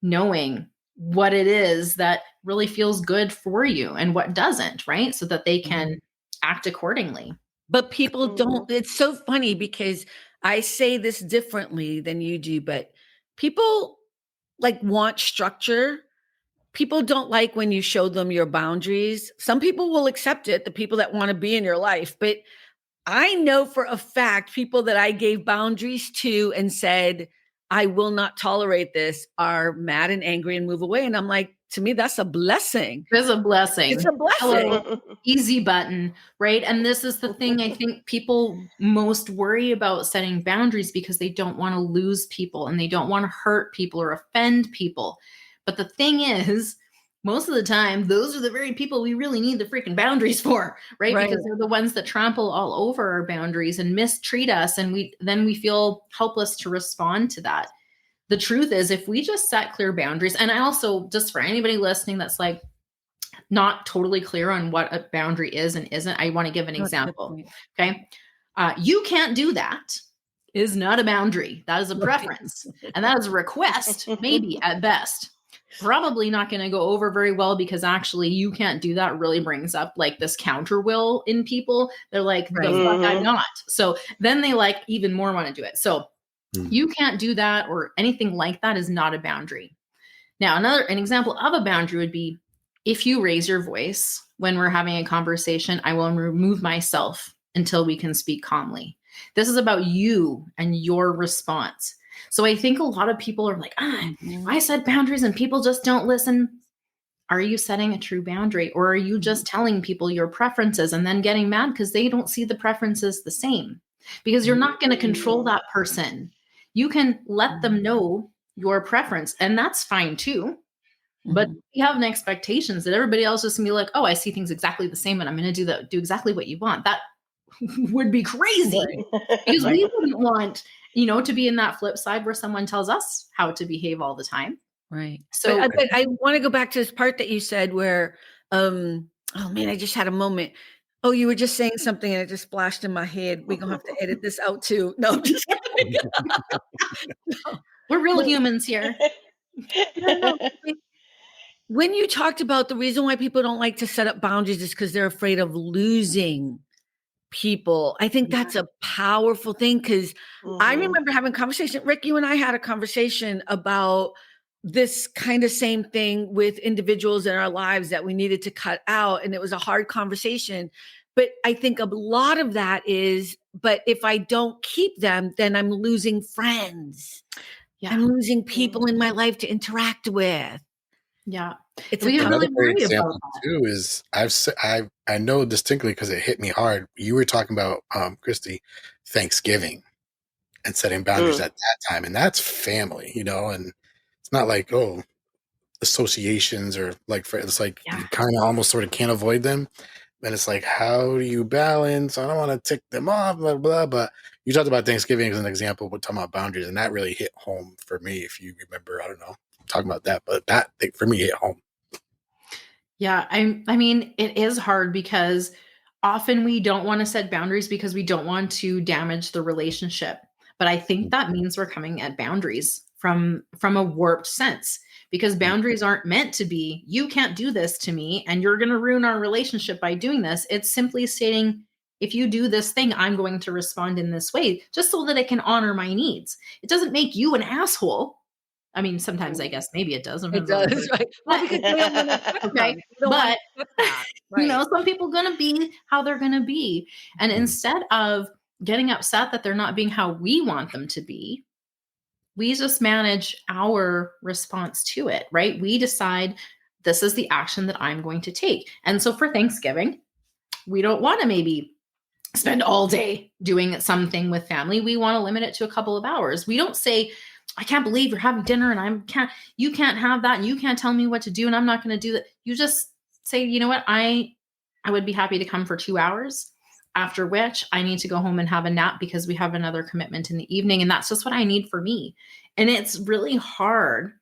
knowing what it is that really feels good for you and what doesn't, right? So that they can act accordingly. But people don't, it's so funny because I say this differently than you do, but people like want structure. People don't like when you show them your boundaries. Some people will accept it, the people that want to be in your life, but I know for a fact people that I gave boundaries to and said, I will not tolerate this, are mad and angry and move away. And I'm like, to me, that's a blessing. It's a blessing. It's a blessing. Hello, easy button, right? And this is the thing I think people most worry about setting boundaries, because they don't want to lose people and they don't want to hurt people or offend people. But the thing is, most of the time, those are the very people we really need the freaking boundaries for, right? Because they're the ones that trample all over our boundaries and mistreat us. And we feel helpless to respond to that. The truth is, if we just set clear boundaries, and I also, just for anybody listening that's like not totally clear on what a boundary is and isn't, I want to give an example. Okay. You can't do that is not a boundary. That is a preference. And that is a request, maybe at best. Probably not going to go over very well, because actually you can't do that really brings up like this counter will in people. They're like, the fuck, I'm not. So then they like even more want to do it. So you can't do that, or anything like that is not a boundary. Now, an example of a boundary would be, if you raise your voice when we're having a conversation, I will remove myself until we can speak calmly. This is about you and your response. So I think a lot of people are like, I set boundaries and people just don't listen. Are you setting a true boundary, or are you just telling people your preferences and then getting mad because they don't see the preferences the same? Because you're not going to control that person. You can let them know your preference, and that's fine too. But we have an expectations that everybody else is going to be like, oh, I see things exactly the same, and I'm going to do exactly what you want. That would be crazy, because we wouldn't want, to be in that flip side where someone tells us how to behave all the time. Right. So I want to go back to this part that you said where Oh man, I just had a moment. Oh, you were just saying something and it just flashed in my head. We're gonna have to edit this out too. No, I'm just kidding. No, We're real no, humans here. no. When you talked about the reason why people don't like to set up boundaries is because they're afraid of losing people. I think that's a powerful thing because I remember having a conversation. Rick, you and I had a conversation about this kind of same thing with individuals in our lives that we needed to cut out. And it was a hard conversation. But I think a lot of that is, but if I don't keep them, then I'm losing friends. Yeah. I'm losing people in my life to interact with. Yeah. It's we another really great worry example about that. too is I know distinctly because it hit me hard. You were talking about Christy, Thanksgiving and setting boundaries at that time, and that's family, you know, and it's not like associations or like it's like you kind of almost sort of can't avoid them. And it's like, how do you balance? I don't want to tick them off, blah, blah, but you talked about Thanksgiving as an example, but talking about boundaries, and that really hit home for me. If you remember, I don't know, talking about that, but that thing for me hit home. Yeah, I mean, it is hard because often we don't want to set boundaries because we don't want to damage the relationship. But I think that means we're coming at boundaries from a warped sense, because boundaries aren't meant to be, you can't do this to me and you're going to ruin our relationship by doing this. It's simply stating, if you do this thing, I'm going to respond in this way just so that it can honor my needs. It doesn't make you an asshole. I mean, sometimes I guess maybe it does. It does, right? Well, because they don't want to accept okay, but you know, some people are going to be how they're going to be. And instead of getting upset that they're not being how we want them to be, we just manage our response to it, right? We decide this is the action that I'm going to take. And so for Thanksgiving, we don't want to maybe spend all day doing something with family. We want to limit it to a couple of hours. We don't say, I can't believe you're having dinner and you can't have that and you can't tell me what to do and I'm not going to do that. You just say, you know what? I would be happy to come for 2 hours, after which I need to go home and have a nap because we have another commitment in the evening. And that's just what I need for me. And it's really hard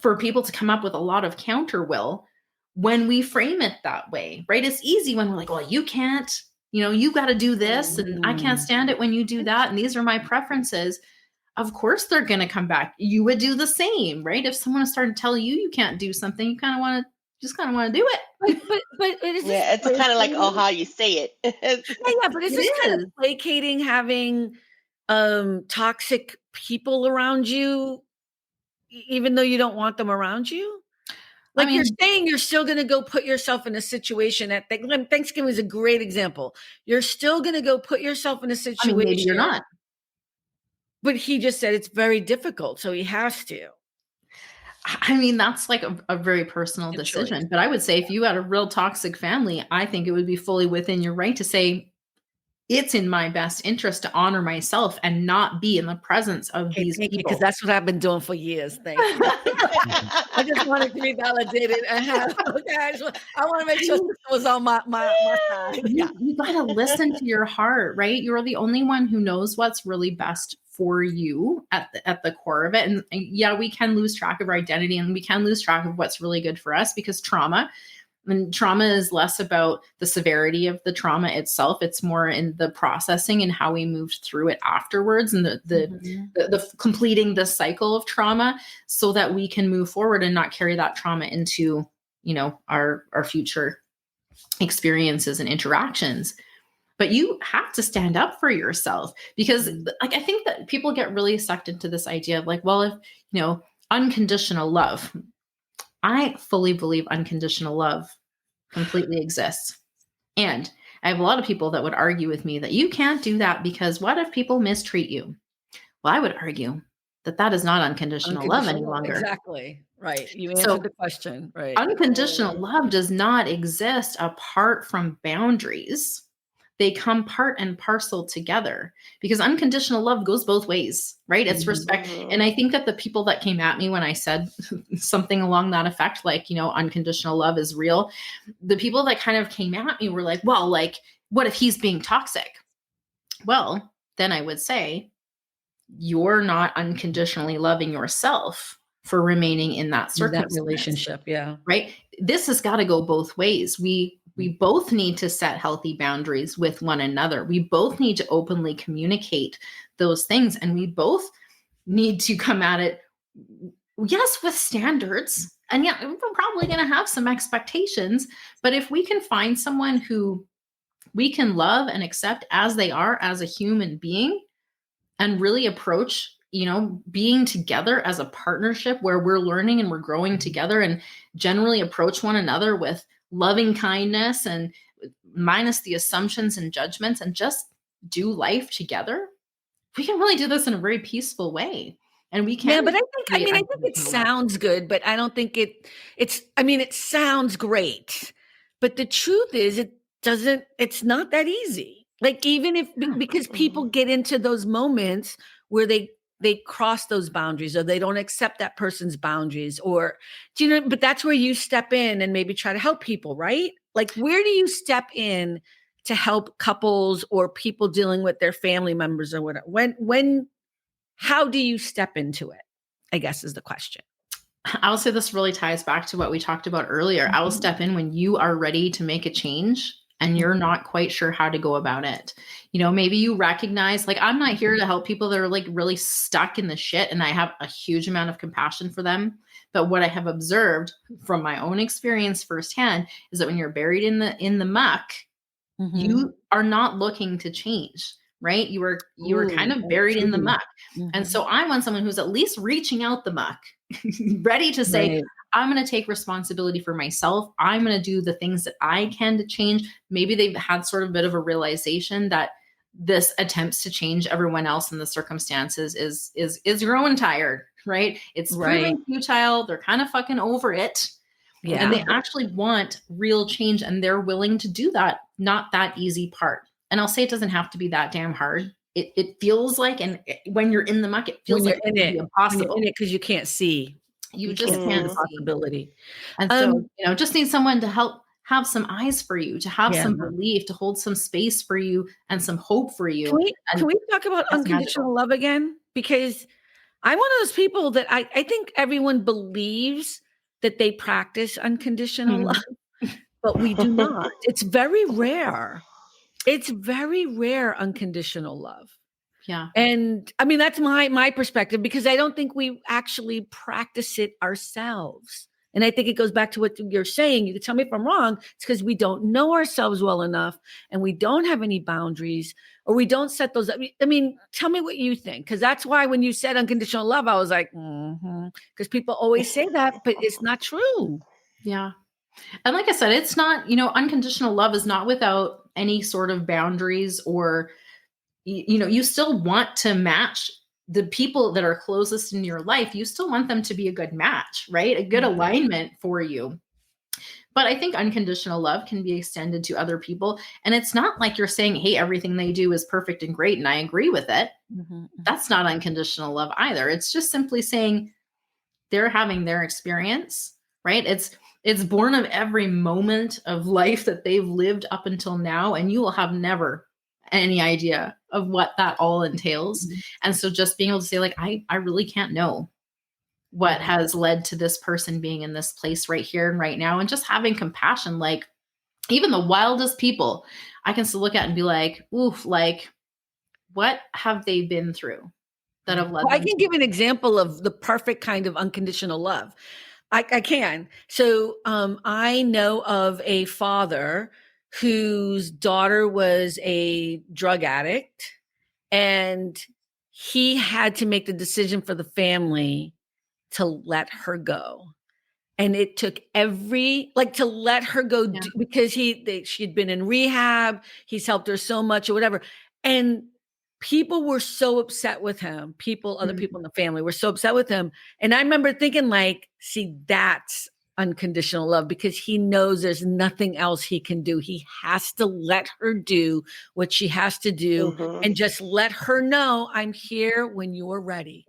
for people to come up with a lot of counter will when we frame it that way, right? It's easy when we're like, well, you can't, you know, you got to do this and I can't stand it when you do that. And these are my preferences. Of course they're going to come back. You would do the same, right? If someone started telling you can't do something, you kind of want to do it. But it's kind of like, how you say it. Yeah, but it's just kind of placating having toxic people around you, even though you don't want them around you. Like, I mean, you're saying you're still going to go put yourself in a situation at Thanksgiving is a great example. You're still going to go put yourself in a situation. Maybe you're not. But he just said it's very difficult, so he has to. I mean, that's like a very personal decision. Choice. But I would say if you had a real toxic family, I think it would be fully within your right to say, it's in my best interest to honor myself and not be in the presence of these people. Because that's what I've been doing for years. Thank you. I just wanted to be validated. I want to make sure this was on my side. Yeah. You got to listen to your heart, right? You're the only one who knows what's really best for you at the core of it. And yeah, we can lose track of our identity and we can lose track of what's really good for us because trauma is less about the severity of the trauma itself. It's more in the processing and how we moved through it afterwards and the completing the cycle of trauma so that we can move forward and not carry that trauma into, you know, our future experiences and interactions. But you have to stand up for yourself because like, I think that people get really sucked into this idea of like, well, if, you know, unconditional love, I fully believe unconditional love completely exists. And I have a lot of people that would argue with me that you can't do that because what if people mistreat you? Well, I would argue that is not unconditional love any longer. Exactly. Right. You answered the question. Right. Unconditional love does not exist apart from boundaries. They come part and parcel together because unconditional love goes both ways, right? It's respect. And I think that the people that came at me when I said something along that effect, like, you know, unconditional love is real. The people that kind of came at me were like, well, like, what if he's being toxic? Well, then I would say you're not unconditionally loving yourself for remaining in that circumstance. That relationship. Yeah. Right. this has got to go both ways. We both need to set healthy boundaries with one another. We both need to openly communicate those things, and we both need to come at it, yes, with standards. And yeah, we're probably going to have some expectations, but if we can find someone who we can love and accept as they are, as a human being, and really approach, being together as a partnership where we're learning and we're growing together, and generally approach one another with loving kindness and minus the assumptions and judgments, and just do life together, we can really do this in a very peaceful way. And we can. Yeah, but I think it sounds good, but I don't think it sounds great. But the truth is it's not that easy. Like, even if, because people get into those moments where they cross those boundaries, or they don't accept that person's boundaries, or, but that's where you step in and maybe try to help people, right? Like, where do you step in to help couples or people dealing with their family members or whatever? How do you step into it, I guess, is the question. I'll say this really ties back to what we talked about earlier. I will step in when you are ready to make a change and you're not quite sure how to go about it. Maybe you recognize, like, I'm not here to help people that are like really stuck in the shit, and I have a huge amount of compassion for them. But what I have observed from my own experience firsthand is that when you're buried in the muck, you are not looking to change. Right? You were kind of buried in the muck. And so I want someone who's at least reaching out the muck, ready to say, I'm going to take responsibility for myself. I'm going to do the things that I can to change. Maybe they've had sort of a bit of a realization that this attempts to change everyone else in the circumstances is growing tired, right? It's proving futile. They're kind of fucking over it. Yeah. And they actually want real change, and they're willing to do that. Not that easy part. And I'll say it doesn't have to be that damn hard. It feels like, and when you're in the muck, it feels like it's impossible. Because you can't see. You just can't see possibility. And so, just need someone to help have some eyes for you, to have some belief, to hold some space for you and some hope for you. Can we talk about unconditional love again? Because I'm one of those people that I think everyone believes that they practice unconditional love, but we do not. It's very rare. It's very rare, unconditional love. Yeah. And I mean, that's my perspective, because I don't think we actually practice it ourselves. And I think it goes back to what you're saying. You can tell me if I'm wrong. It's because we don't know ourselves well enough, and we don't have any boundaries, or we don't set those up. I mean, tell me what you think. Because that's why when you said unconditional love, I was like, because people always say that, but it's not true. Yeah. And like I said, it's not, unconditional love is not without any sort of boundaries, or, you still want to match the people that are closest in your life. You still want them to be a good match, right? A good alignment for you. But I think unconditional love can be extended to other people. And it's not like you're saying, hey, everything they do is perfect and great, and I agree with it. That's not unconditional love either. It's just simply saying they're having their experience, right? It's born of every moment of life that they've lived up until now, and you will have never any idea of what that all entails. And so just being able to say, like, I really can't know what has led to this person being in this place right here and right now, and just having compassion. Like, even the wildest people, I can still look at and be like, oof, like, what have they been through that have led them I can give an example of the perfect kind of unconditional love. I can. So I know of a father whose daughter was a drug addict, and he had to make the decision for the family to let her go. And it took to let her go because she'd been in rehab. He's helped her so much or whatever. And people were so upset with him. Other people in the family were so upset with him. And I remember thinking, like, see, that's unconditional love, because he knows there's nothing else he can do. He has to let her do what she has to do and just let her know, I'm here when you're ready.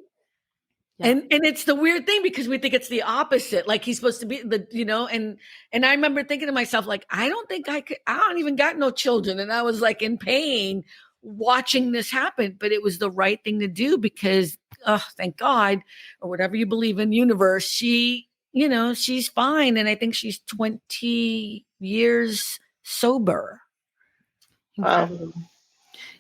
Yeah. And it's the weird thing, because we think it's the opposite. Like, he's supposed to be and I remember thinking to myself, like, I don't even got no children. And I was like in pain watching this happen, but it was the right thing to do, because thank God, or whatever you believe in, universe, she you know, she's fine. And I think she's 20 years sober. Incredible.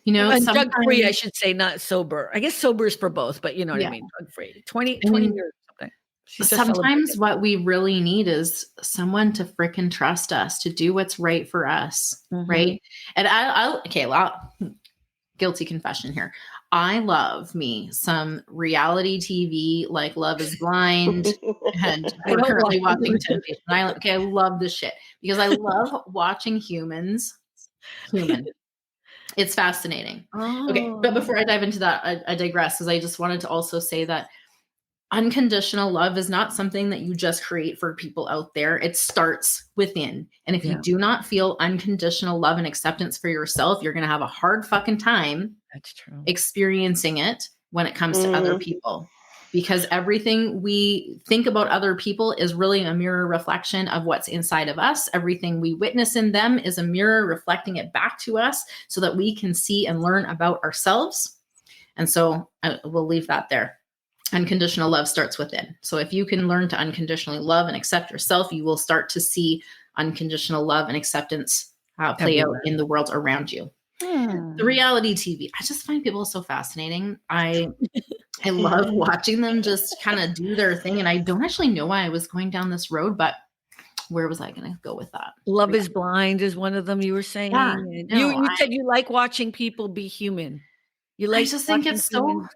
You know, and drug-free, I should say, not sober. I guess sober is for both, but you know what I mean, drug-free. 20 years something. Sometimes what we really need is someone to frickin' trust us to do what's right for us, right? And guilty confession here. I love me some reality TV like Love is Blind and we're currently watching Temptation Island. Okay, I love this shit because I love watching humans human. It's fascinating. Okay, but before I dive into that, I digress because I just wanted to also say that unconditional love is not something that you just create for people out there. It starts within. And if you do not feel unconditional love and acceptance for yourself, you're going to have a hard fucking time experiencing it when it comes to other people. Because everything we think about other people is really a mirror reflection of what's inside of us. Everything we witness in them is a mirror reflecting it back to us so that we can see and learn about ourselves. And so we'll leave that there. Unconditional love starts within. So if you can learn to unconditionally love and accept yourself, you will start to see unconditional love and acceptance play out in the world around you. The reality TV, I just find people so fascinating. I love watching them just kind of do their thing. And I don't actually know why I was going down this road, but where was I going to go with that? Love is Blind is one of them you were saying. Yeah, you said you like watching people be human. You like I just think it's humans.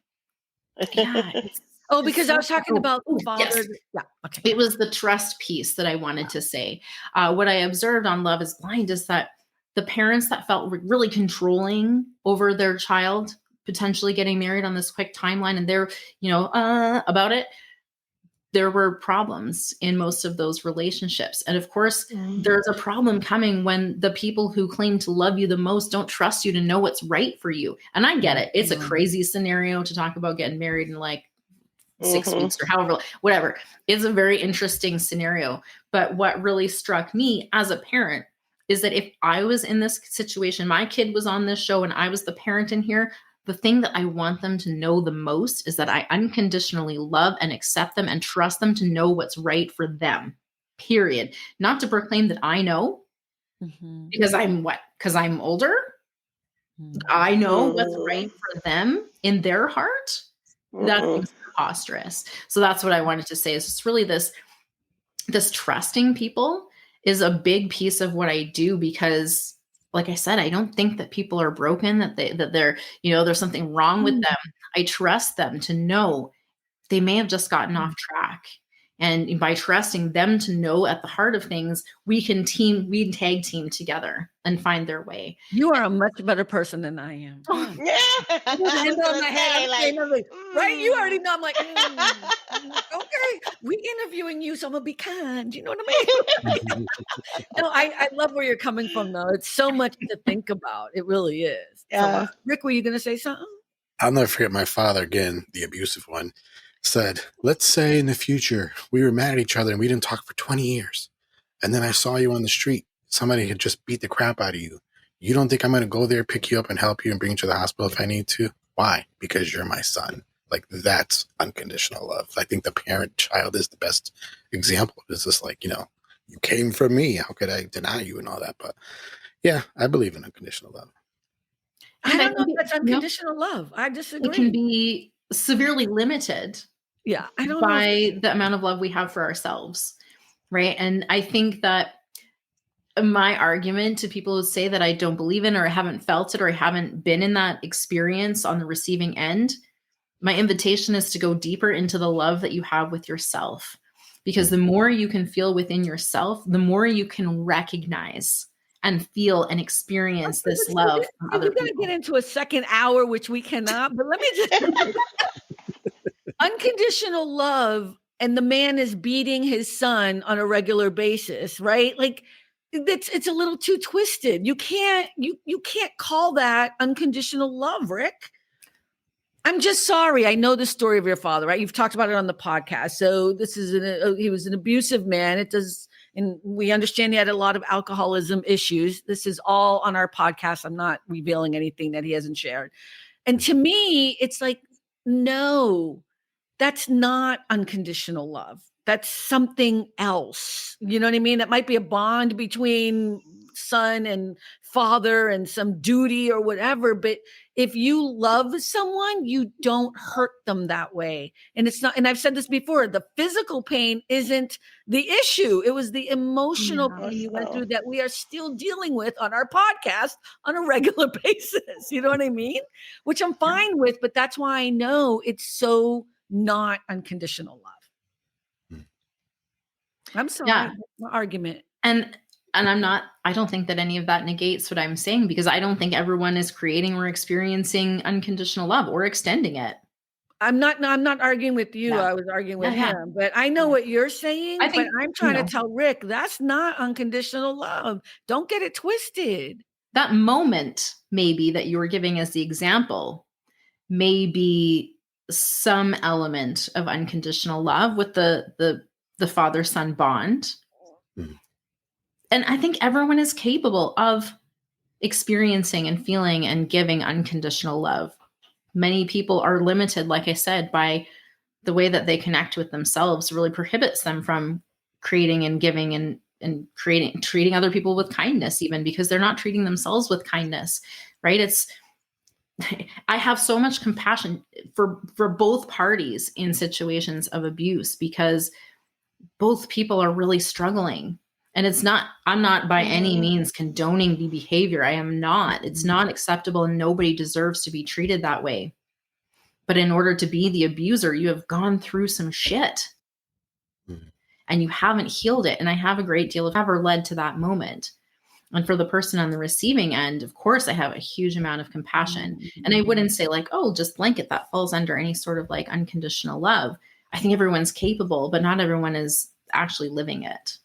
Because I was talking about the father. Yes. Yeah. Okay. It was the trust piece that I wanted to say. What I observed on Love is Blind is that the parents that felt really controlling over their child potentially getting married on this quick timeline and they're, about it, there were problems in most of those relationships. And of course, there's a problem coming when the people who claim to love you the most don't trust you to know what's right for you. And I get it. It's a crazy scenario to talk about getting married in like 6 weeks or however, whatever. It's a very interesting scenario. But what really struck me as a parent is that if I was in this situation, my kid was on this show and I was the parent in here, the thing that I want them to know the most is that I unconditionally love and accept them and trust them to know what's right for them, period. Not to proclaim that I know, because I'm older. I know what's right for them in their heart. That's preposterous. So that's what I wanted to say is it's really this trusting people is a big piece of what I do because like I said, I don't think that people are broken, that they're, there's something wrong with them. I trust them to know they may have just gotten off track. And by trusting them to know at the heart of things, we can tag team together and find their way. You are a much better person than I am. Right? You already know. I'm like, okay, we interviewing you, so I'm gonna be kind. You know what I mean? No, I love where you're coming from, though. It's so much to think about. It really is. Yeah. So, Rick, were you gonna say something? I'll never forget my father, again, the abusive one, said, let's say in the future we were mad at each other and we didn't talk for 20 years. And then I saw you on the street. Somebody had just beat the crap out of you. You don't think I'm going to go there, pick you up and help you and bring you to the hospital if I need to? Why? Because you're my son. Like, that's unconditional love. I think the parent-child is the best example. It's just like, you came from me. How could I deny you and all that? But yeah, I believe in unconditional love. I don't know if that's unconditional love. I disagree. It can be severely limited. Yeah, I don't know the amount of love we have for ourselves, right? And I think that my argument to people who say that I don't believe in or I haven't felt it or I haven't been in that experience on the receiving end, my invitation is to go deeper into the love that you have with yourself. Because the more you can feel within yourself, the more you can recognize and feel and experience this love from other people. We're going to get into a second hour, which we cannot, but let me just... Unconditional love, and the man is beating his son on a regular basis, right? Like, it's a little too twisted. You can't call that unconditional love, Rick. I'm just sorry. I know the story of your father, right? You've talked about it on the podcast. So this is he was an abusive man. And we understand he had a lot of alcoholism issues. This is all on our podcast. I'm not revealing anything that he hasn't shared. And to me, it's like, no, that's not unconditional love. that's something else. You know what I mean? That might be a bond between son and father and some duty or whatever. But if you love someone, you don't hurt them that way. And it's not, and I've said this before, the physical pain isn't the issue. It was the emotional pain you went through that we are still dealing with on our podcast on a regular basis. You know what I mean? Which I'm fine with, but that's why I know it's so not unconditional love. I'm sorry. Yeah. My argument. And I don't think that any of that negates what I'm saying, because I don't think everyone is creating or experiencing unconditional love or extending it. I'm not arguing with you. I was arguing with him, but I know what you're saying. But I'm trying to tell Rick, that's not unconditional love. Don't get it twisted. That moment, maybe, that you were giving as the example, may be some element of unconditional love with the father-son bond. Mm-hmm. And I think everyone is capable of experiencing and feeling and giving unconditional love. Many people are limited, like I said, by the way that they connect with themselves really prohibits them from creating and giving and treating other people with kindness, even because they're not treating themselves with kindness, right? I have so much compassion for both parties in situations of abuse, because both people are really struggling. And I'm not by any means condoning the behavior. I am not. It's not acceptable, and nobody deserves to be treated that way. But in order to be the abuser, you have gone through some shit and you haven't healed it. And I have a great deal of ever led to that moment. And for the person on the receiving end, of course, I have a huge amount of compassion. And I wouldn't say like, oh, just blanket that falls under any sort of like unconditional love. I think everyone's capable, but not everyone is actually living it.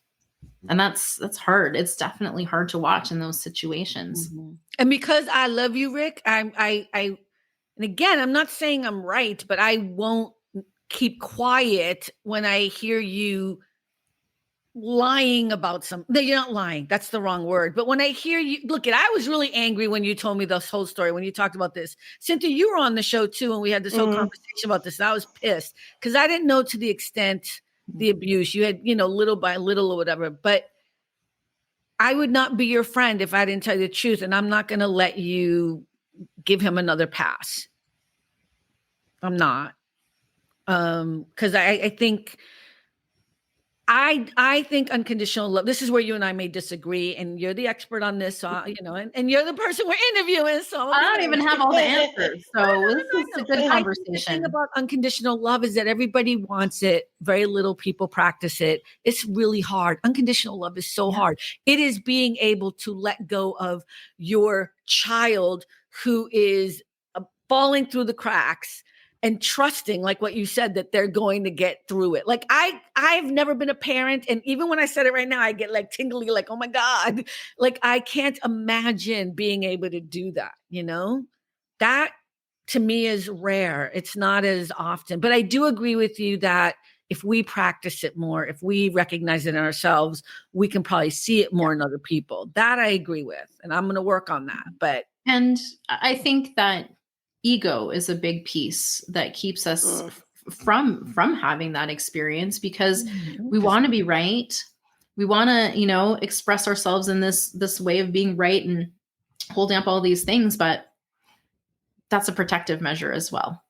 And that's hard. It's definitely hard to watch in those situations. And because I love you, Rick, and again, I'm not saying I'm right, but I won't keep quiet when I hear you lying about something. No, you're not lying. That's the wrong word. But when I hear you, I was really angry when you told me this whole story, when you talked about this. Cynthia, you were on the show too, and we had this whole conversation about this. And I was pissed because I didn't know to the extent the abuse. You had, little by little or whatever. But I would not be your friend if I didn't tell you the truth. And I'm not going to let you give him another pass. I'm not. Because I think unconditional love, this is where you and I may disagree, and you're the expert on this, so and you're the person we're interviewing, so I don't even have all the answers. So this is a good conversation. The thing about unconditional love is that everybody wants it. Very little people practice it. It's really hard. Unconditional love is so hard. It is being able to let go of your child who is falling through the cracks and trusting, like what you said, that they're going to get through it. Like I've never been a parent. And even when I said it right now, I get like tingly, like, oh my God, like I can't imagine being able to do that. That to me is rare. It's not as often, but I do agree with you that if we practice it more, if we recognize it in ourselves, we can probably see it more in other people. That I agree with. And I'm going to work on that. And I think that ego is a big piece that keeps us from having that experience, because we want to be right. We want to, express ourselves in this way of being right and holding up all these things, but that's a protective measure as well.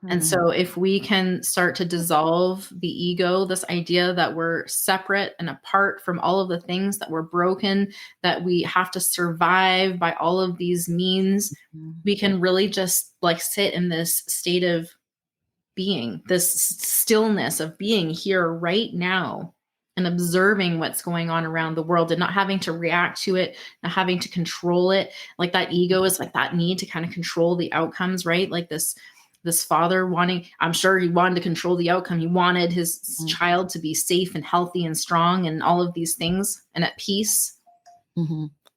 And so if we can start to dissolve the ego, this idea that we're separate and apart from all of the things that were broken, that we have to survive by all of these means, we can really just like sit in this state of being, this stillness of being here right now and observing what's going on around the world and not having to react to it, not having to control it. Like that ego is like that need to kind of control the outcomes, right? Like this father I'm sure he wanted to control the outcome. He wanted his child to be safe and healthy and strong and all of these things and at peace.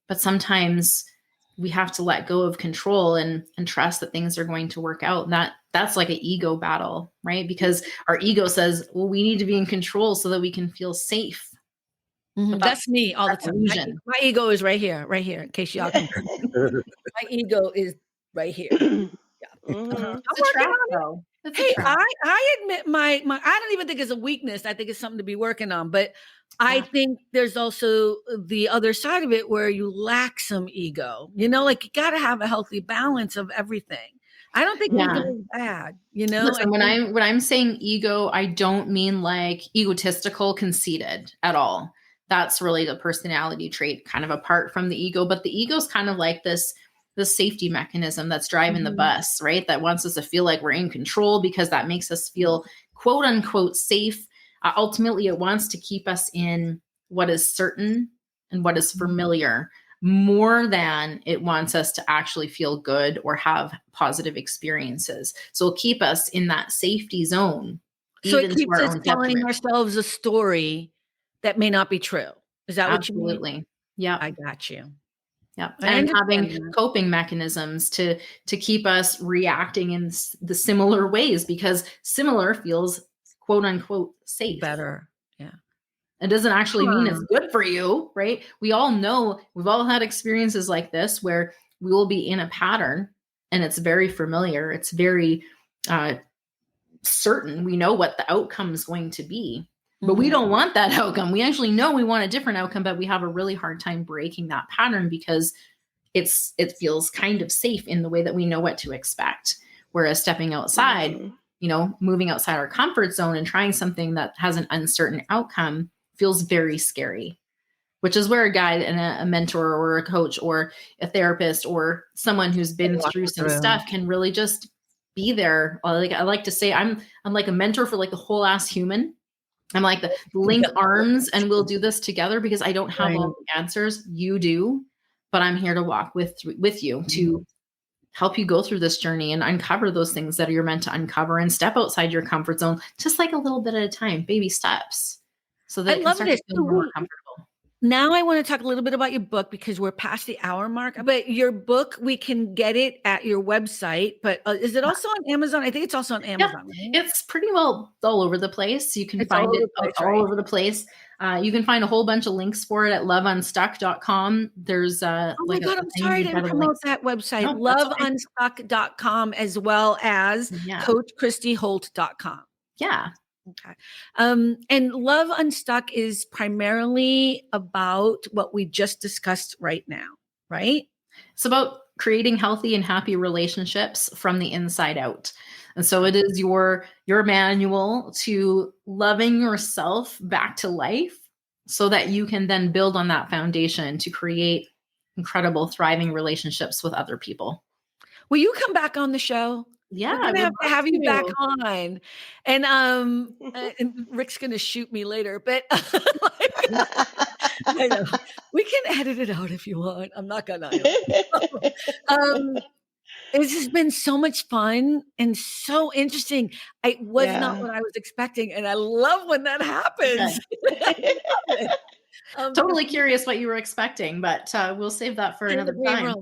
But sometimes we have to let go of control and trust that things are going to work out. And that's like an ego battle, right? Because our ego says, well, we need to be in control so that we can feel safe. That's me all the time. My ego is right here, in case y'all can. My ego is right here. Yeah. It's a trap, though. It's a Hey, trap. I admit my I don't even think it's a weakness. I think it's something to be working on. But I think there's also the other side of it where you lack some ego. Like you got to have a healthy balance of everything. I don't think ego is bad. Listen, when I'm saying ego, I don't mean like egotistical, conceited at all. That's really the personality trait, kind of apart from the ego. But the ego is kind of like this safety mechanism that's driving the bus, right? That wants us to feel like we're in control because that makes us feel quote unquote safe. Ultimately, it wants to keep us in what is certain and what is familiar more than it wants us to actually feel good or have positive experiences. So it'll keep us in that safety zone. So it even to keeps our us own telling detriment. ourselves a story that may not be true. Is that what you mean? Absolutely. Yeah. I got you. Yeah. I And having understand that. coping mechanisms to keep us reacting in the similar ways, because similar feels quote unquote safe. Better. Yeah. It doesn't actually mean it's good for you, right? We all know, we've all had experiences like this where we will be in a pattern and it's very familiar. It's very certain. We know what the outcome is going to be, but we don't want that outcome. We actually know we want a different outcome, but we have a really hard time breaking that pattern because it feels kind of safe in the way that we know what to expect. Whereas stepping outside, moving outside our comfort zone and trying something that has an uncertain outcome feels very scary, which is where a guide and a mentor or a coach or a therapist or someone who's been through some stuff can really just be there. I like to say I'm like a mentor for like the whole ass human. I'm like the link arms and we'll do this together because I don't have all the answers. You do, but I'm here to walk with you to help you go through this journey and uncover those things that you're meant to uncover and step outside your comfort zone, just like a little bit at a time, baby steps. So that I love this. to feel more comfortable. Now I want to talk a little bit about your book because we're past the hour mark. But your book, we can get it at your website. But is it also on Amazon? I think it's also on Amazon. Yeah, it's pretty well all over the place. You can find it all over the place. You can find a whole bunch of links for it at loveunstuck.com. There's oh my God, I'm sorry to promote that website. No, loveunstuck.com as well as coachchristyholt.com. Yeah. Okay. And Love Unstuck is primarily about what we just discussed right now, right? It's about creating healthy and happy relationships from the inside out. And so it is your manual to loving yourself back to life so that you can then build on that foundation to create incredible, thriving relationships with other people. Will you come back on the show? Yeah, we're gonna have you back on, and Rick's gonna shoot me later, but I know we can edit it out if you want. I'm not gonna. It's just been so much fun and so interesting. It was not what I was expecting, and I love when that happens. Totally curious what you were expecting, but we'll save that for another time.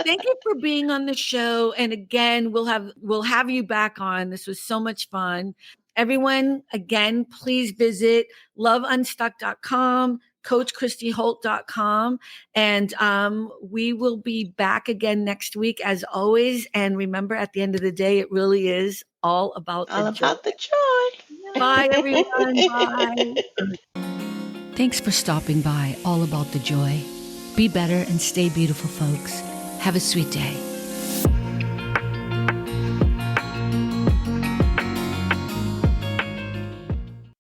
Thank you for being on the show. And again, we'll have you back on. This was so much fun. Everyone, again, please visit loveunstuck.com, coachchristyholt.com. And we will be back again next week as always. And remember, at the end of the day, it really is all about the joy. Bye, everyone. Bye. Thanks for stopping by All About the Joy. Be better and stay beautiful, folks. Have a sweet day.